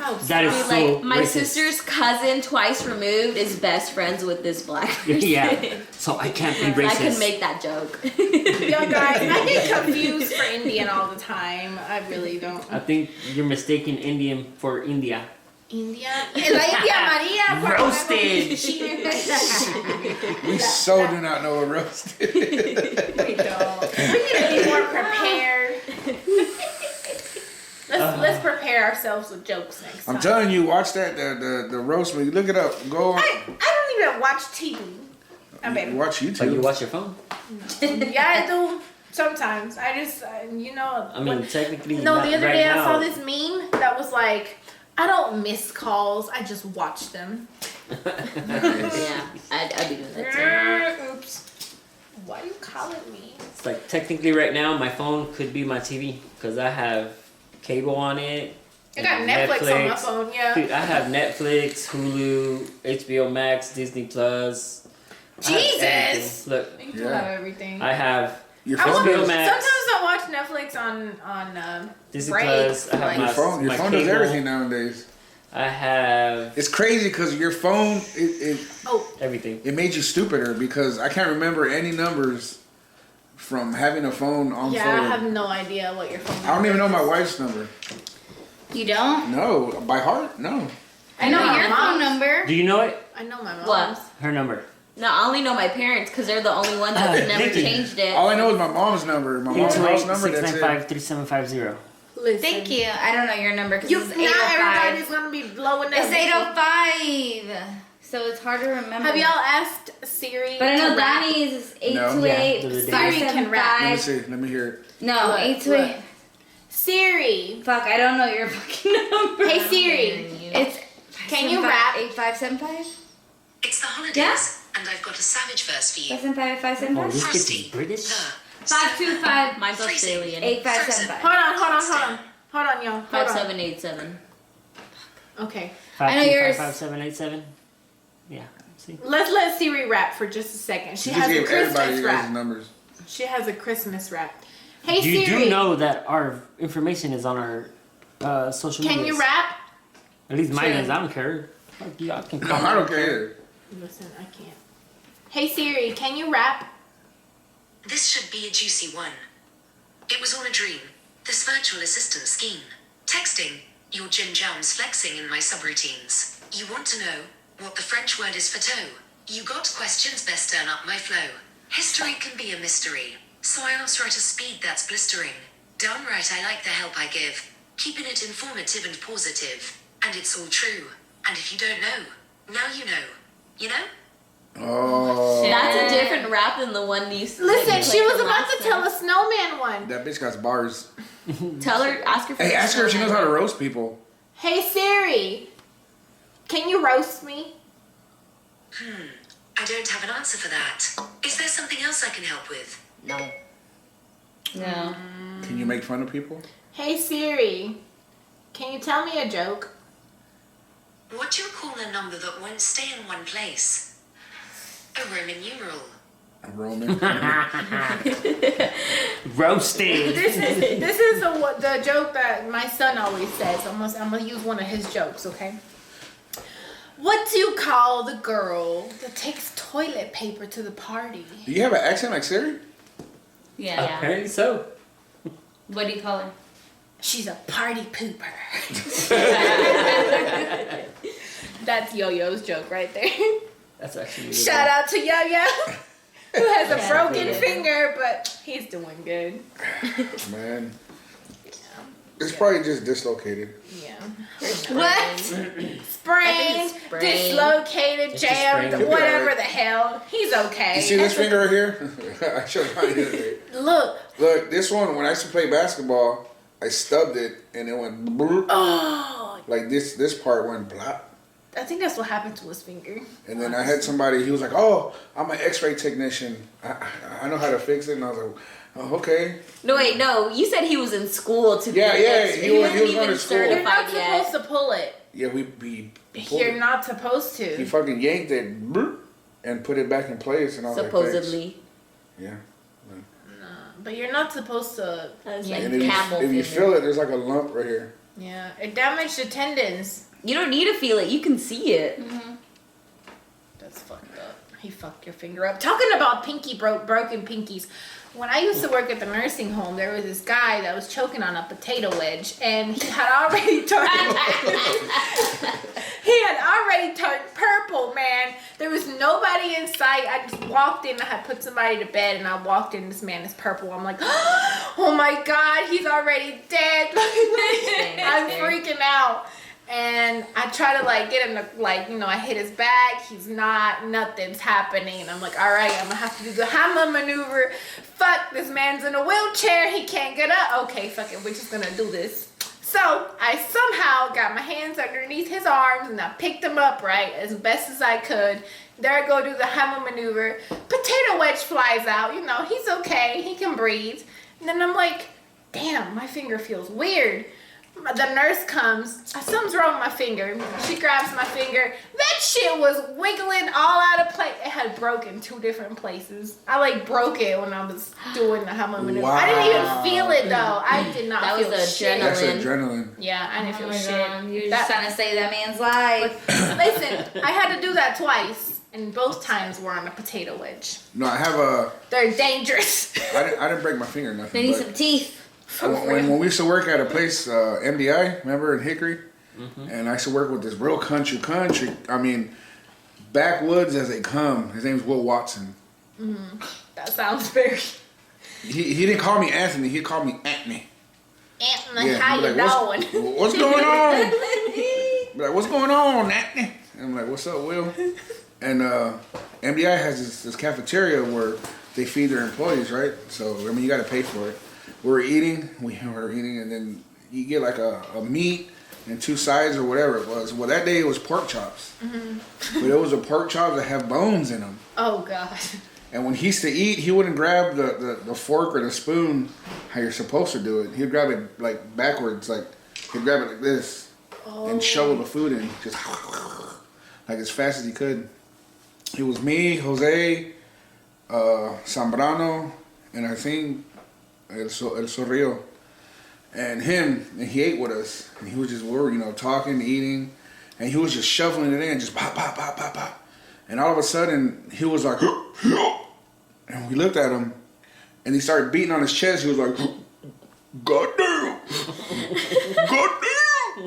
Oh, That is Be so like, my racist. sister's cousin, twice removed, is best friends with this black person. Yeah, so I can't be I racist. can make that joke. Yo, guys, I get confused for Indian all the time. I really don't. I think you're mistaking Indian for India. India? La India Maria. por Roasted. favor. We so do not know what roasted is. We don't. We need to be more prepared. Let's prepare ourselves with jokes next time. I'm telling you, watch that, the roast movie. Look it up. Go on. I don't even watch TV. I bet. Watch YouTube. But you watch your phone. Yeah, I do. Sometimes. I just, you know. I mean, technically. No, not the other right day now. I saw this meme that was like, I don't miss calls, I just watch them. Yeah, I'd be doing that too. Oops. Why are you calling me? It's like technically right now my phone could be my TV because I have cable on it. I got Netflix on my phone, yeah. Dude, I have Netflix, Hulu, HBO Max, Disney Plus. I have Jesus! everything. Look, You do Yeah. have everything. I have Your I phone, watch, HBO does, Max. sometimes I watch Netflix on Disney breaks. Plus. I have like, your my phone, my does cable. everything nowadays. I have It's crazy because your phone, everything. it made you stupider because I can't remember any numbers from having a phone on yeah, I phone. have no idea what your phone I don't even know number my is. wife's number. You don't? No, by heart, no. I know my your mom's. phone number. Do you know it? I know my mom's. What? Her number. No, I only know my parents because they're the only ones that never Vicky. changed it. All I know is my mom's number. My mom's house number. That's it. 828-695-3750. Listen. Thank you. I don't know your number because You, it's not 805. everybody's gonna be blowing up. It's 805. So it's hard to remember. Have y'all asked Siri? But I know to rap? Danny's is No. 828 Yeah. Siri can rap. Let me 575. see. Let me hear it. No, Look, 828. Siri. Fuck, I don't know your fucking number. Hey Siri. It's Can you rap? 8575? It's the holidays, Yeah? and I've got a savage verse for you. 575 Oh, this Frosty, bitch is British? the 525 Mine's Australian. 8575. Hold on, y'all. Hold on. 5787. Okay. I know yours. 55787. Yeah. See. Let's let Siri rap for just a second. She You has just a gave everybody Christmas you guys' rap. numbers. She has a Christmas rap. Hey You Siri. do know that our information is on our social media. Can you rap? At least mine True. is. I don't care. Fuck you, I can No, call I don't care. Listen, I can't. Hey Siri, can you rap? This should be a juicy one. It was all a dream. This virtual assistant scheme. Texting. Your Jim Jams flexing in my subroutines. You want to know what the French word is for toe? You got questions, best turn up my flow. History can be a mystery, so I answer at a speed that's blistering. Downright I like the help I give, keeping it informative and positive. And it's all true. And if you don't know, now you know. You know? Oh. That's a different rap than the one you Listen, played she was from about last to tell a snowman one. That bitch got bars. time. Tell her, ask her for Hey, the ask her if she knows snowman. how to roast people. Hey Siri, can you roast me? I don't have an answer for that. Is there something else I can help with? No. No. Can you make fun of people? Hey Siri, can you tell me a joke? What do you call a number that won't stay in one place? A Roman numeral. A Roman. Roasted. This is the joke that my son always says. I'm gonna use one of his jokes, okay? What do you call the girl that takes toilet paper to the party? Do you have an accent like Siri? Yeah. Apparently so. What do you call her? She's a party pooper. That's Yo-Yo's joke right there. That's actually really Shout out to Yo-Yo, who has a Yeah, broken yeah. finger, but he's doing good. Man. It's probably just dislocated. Yeah. What? Sprained, sprained. dislocated, It's a jammed, sprain. whatever the hell. He's okay. You see this finger right here? I showed you the other day. Look. Look, this one, when I used to play basketball, I stubbed it and it went bloop. Oh, Like this part went blop. I think that's what happened to his finger. And then I had somebody, he was like, oh, I'm an x-ray technician. I know how to fix it. And I was like, oh, okay. No, wait, no. You said he was in school to be Yeah, an yeah, expert. he was wasn't going even to school. You're certified not yet. supposed to pull it. Yeah, we pulled You're it. not supposed He to. fucking yanked it bloop, and put it back in place. And I was Supposedly. like, thanks. But you're not supposed to. That's Yeah. like And camel if you finger. feel it, there's like a lump right here. Yeah, it damaged the tendons. You don't need to feel it. You can see it. That's fucked up. He fucked your finger up. Talking about broken pinkies. When I used to work at the nursing home, there was this guy that was choking on a potato wedge, and he had already turned. He had already turned purple, man. There was nobody in sight. I just walked in. I had put somebody to bed, and I walked in. This man is purple. I'm like, oh my god, he's already dead. I'm freaking out. And I try to like get him to like, you know, I hit his back. He's not, nothing's happening. And I'm like, all right, I'm gonna have to do the hammer maneuver. Fuck, this man's in a wheelchair. He can't get up. Okay, fuck it, we're just gonna do this. So I somehow got my hands underneath his arms and I picked him up right as best as I could. There I go do the hammer maneuver. Potato wedge flies out. You know, he's okay. He can breathe. And then I'm like, damn, my finger feels weird. The nurse comes. Something's wrong with my finger. She grabs my finger. That shit was wiggling all out of place. It had broken 2 different places. I like broke it when I was doing the hammer maneuver. I didn't even feel it though. I did not That feel was the shit. adrenaline. That's adrenaline. Yeah, I didn't Oh feel my shit. God. You're That- just trying to save that man's life. Listen, I had to do that twice, and both times were on a potato wedge. No, I have a. They're dangerous. I didn't break my finger or nothing. They need but some teeth. when we used to work at a place, MDI, remember in Hickory, and I used to work with this real country. I mean, backwoods as they come. His name's Will Watson. That sounds very. He didn't call me Anthony. He called me Anthony. Anthony, how he'd you be like, doing? What's going on? Be like, what's going on, Anthony? And I'm like, what's up, Will? And MDI has this cafeteria where they feed their employees, right? So I mean, you got to pay for it. we were eating, and then you get like a meat and 2 sides or whatever it was. Well, that day it was pork chops. But it was a pork chop that had bones in them. Oh, God. And when he used to eat, he wouldn't grab the fork or the spoon how you're supposed to do it. He'd grab it like backwards, like he'd grab it like this and shovel the food in, just like as fast as he could. It was me, Jose, Zambrano, and I think El Sorrillo, and him, and he ate with us, and he was just, we were, talking, eating, and he was just shoveling it in, just pop, pop, pop, pop, pop. And all of a sudden, he was like, and we looked at him, and he started beating on his chest. He was like, goddamn, goddamn.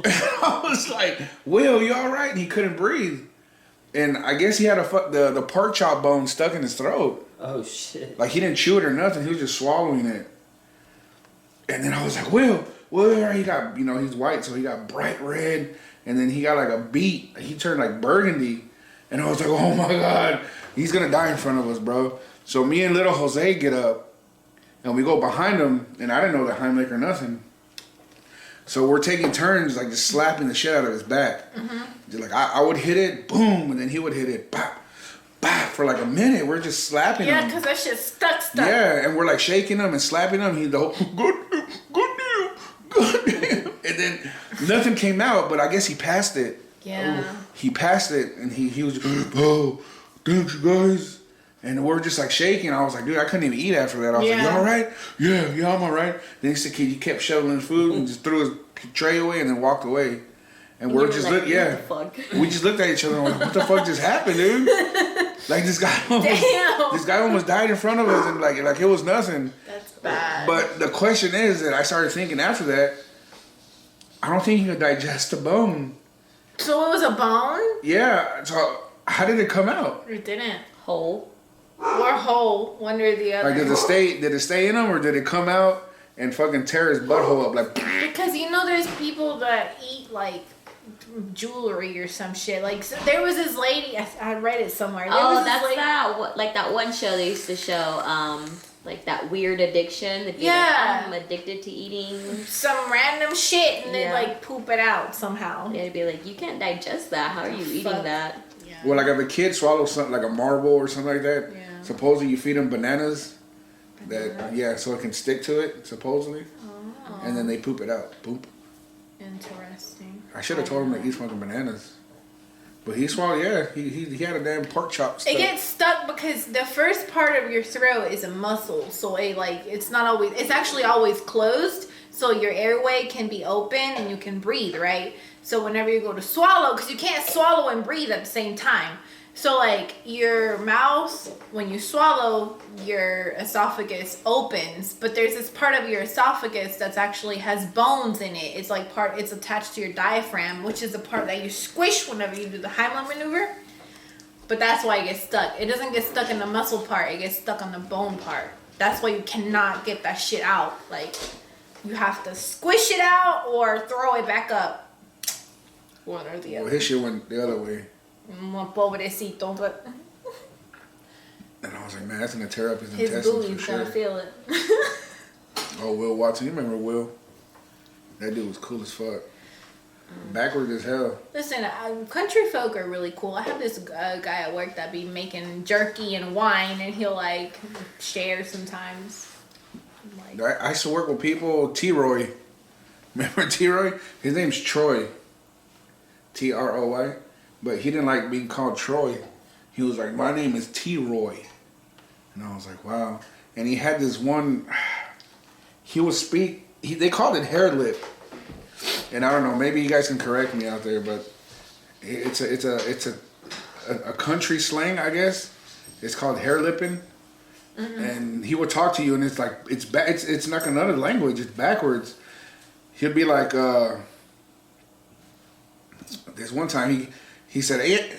And I was like, Will, you all right? And he couldn't breathe. And I guess he had the pork chop bone stuck in his throat. Oh, shit. Like, he didn't chew it or nothing. He was just swallowing it. And then I was like, Will, he got, he's white, so he got bright red. And then he got like a beet. He turned like burgundy. And I was like, oh my God, he's going to die in front of us, bro. So me and little Jose get up. And we go behind him. And I didn't know the Heimlich or nothing. So we're taking turns, like just slapping the shit out of his back. Mm-hmm. Like I would hit it, boom. And then he would hit it, bop, bop. For like a minute, we're just slapping him. Yeah, because that shit stuck. Yeah, and we're like shaking him and slapping him. He's the whole, good damn. And then nothing came out, but I guess he passed it. Yeah. He passed it, and he was just, oh, thanks, you guys. And we're just like shaking. I was like, dude, I couldn't even eat after that. I was like, you all right? Yeah, I'm all right. Then he kept shoveling food and just threw his tray away and then walked away. And we're just like, what the fuck? We just looked at each other and like, what the fuck just happened, dude? Like this guy almost died in front of us, and like it was nothing. That's bad. But the question is that I started thinking after that, I don't think he could digest the bone. So it was a bone? Yeah. So how did it come out? It didn't. Whole. Or whole, one or the other. Like did it stay in him, or did it come out and fucking tear his butthole up like? Because there's people that eat like jewelry or some shit. Like so there was this lady, I read it somewhere. That one show they used to show, like that weird addiction. Like, I'm addicted to eating some random shit, and they like poop it out somehow. They'd be like, you can't digest that. How are you eating that? Yeah. Well, like if a kid swallows something like a marble or something like that, supposedly you feed them bananas. So it can stick to it, supposedly. Oh. And then they poop it out. Poop. Interesting. I should have told him to eat fucking bananas. But he swallowed, he had a damn pork chop stuck. It gets stuck because the first part of your throat is a muscle. So it's actually always closed. So your airway can be open and you can breathe, right? So whenever you go to swallow, because you can't swallow and breathe at the same time. So like your mouth, when you swallow, your esophagus opens, but there's this part of your esophagus that's actually has bones in it. It's like it's attached to your diaphragm, which is the part that you squish whenever you do the Heimlich maneuver. But that's why it gets stuck. It doesn't get stuck in the muscle part, it gets stuck on the bone part. That's why you cannot get that shit out. Like you have to squish it out or throw it back up. One or the other. Well, his shit went the other way. Pobrecito, but and I was like, man, that's gonna tear up his intestines for sure. gonna feel it. Oh, Will Watson, you remember Will? That dude was cool as fuck. Backward as hell. Listen, country folk are really cool. I have this guy at work that be making jerky and wine, and he'll like share sometimes. Like, I used to work with people. T-Roy, remember T-Roy? His name's Troy. Troy. But he didn't like being called Troy. He was like, my name is T-Roy. And I was like, wow. And he had this one, they called it hair lip. And I don't know, maybe you guys can correct me out there, but it's a country slang, I guess. It's called hair lipping. Mm-hmm. And he would talk to you, and it's like, it's like another language. It's backwards. He'll be like, there's one time he said, hey,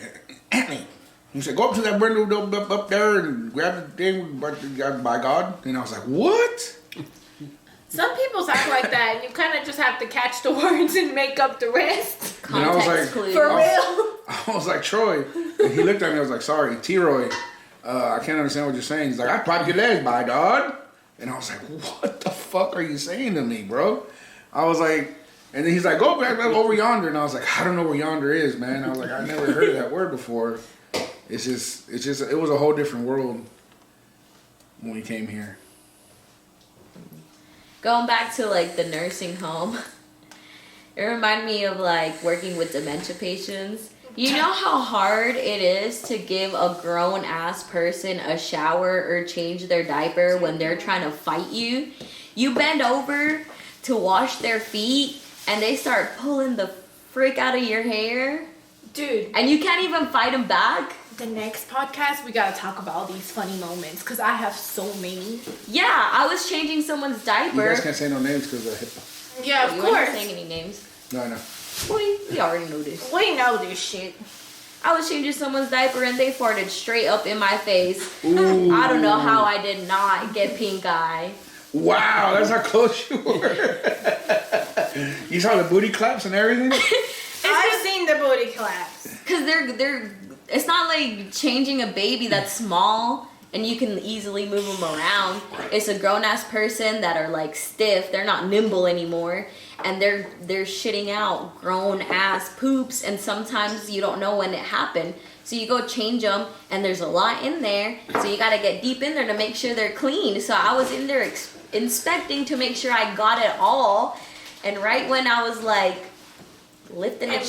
Anthony. He said, go up to that window up there and grab the thing, by God. And I was like, what? Some people talk like that. You kind of just have to catch the words and make up the rest. And I was like, for real. I was like, Troy. And he looked at me. I was like, sorry, T-Roy. I can't understand what you're saying. He's like, I probably your legs, by God. And I was like, what the fuck are you saying to me, bro? I was like, and then he's like, go back over yonder. And I was like, I don't know where yonder is, man. I was like, I never heard of that word before. It was a whole different world when we came here. Going back to like the nursing home, it reminded me of like working with dementia patients. You know how hard it is to give a grown ass person a shower or change their diaper when they're trying to fight you? You bend over to wash their feet and they start pulling the frick out of your hair. Dude. And you can't even fight them back. The next podcast, we gotta talk about all these funny moments because I have so many. Yeah, I was changing someone's diaper. You guys can't say no names because of HIPAA. Yeah, of You course. weren't saying any names. No, I know. We already know this. We know this shit. I was changing someone's diaper and they farted straight up in my face. Ooh. I don't know how I did not get pink eye. Wow, that's how close you were. You saw the booty claps and everything? I've seen the booty claps. Cause they're it's not like changing a baby that's small and you can easily move them around. It's a grown ass person that are like stiff. They're not nimble anymore, and they're shitting out grown ass poops. And sometimes you don't know when it happened, so you go change them, and there's a lot in there. So you gotta get deep in there to make sure they're clean. So I was in there inspecting to make sure I got it all, and right when I was like lifting the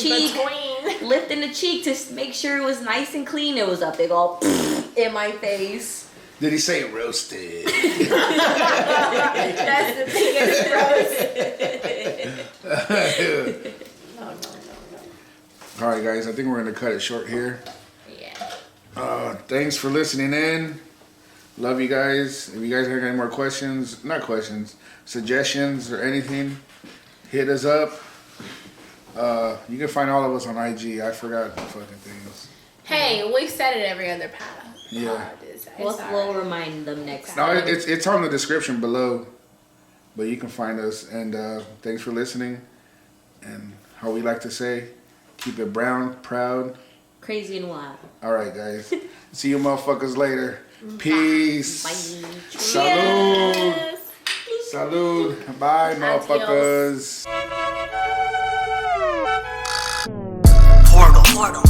cheek to make sure it was nice and clean, it was a big old in my face. Did he say roasted? That's the biggest roast. No. All right, guys, I think we're going to cut it short here. Yeah. Thanks for listening in. Love you guys. If you guys have any more suggestions or anything, hit us up. You can find all of us on IG. I forgot the fucking things. Hey, we've said it every other pod. Yeah. We'll remind them next No, time. it's on the description below, but you can find us. And thanks for listening. And how we like to say, keep it brown, proud, Crazy and wild. All right, guys. See you motherfuckers later. Peace. Bye. Salud. Yes. Salud. Bye, motherfuckers. Portal.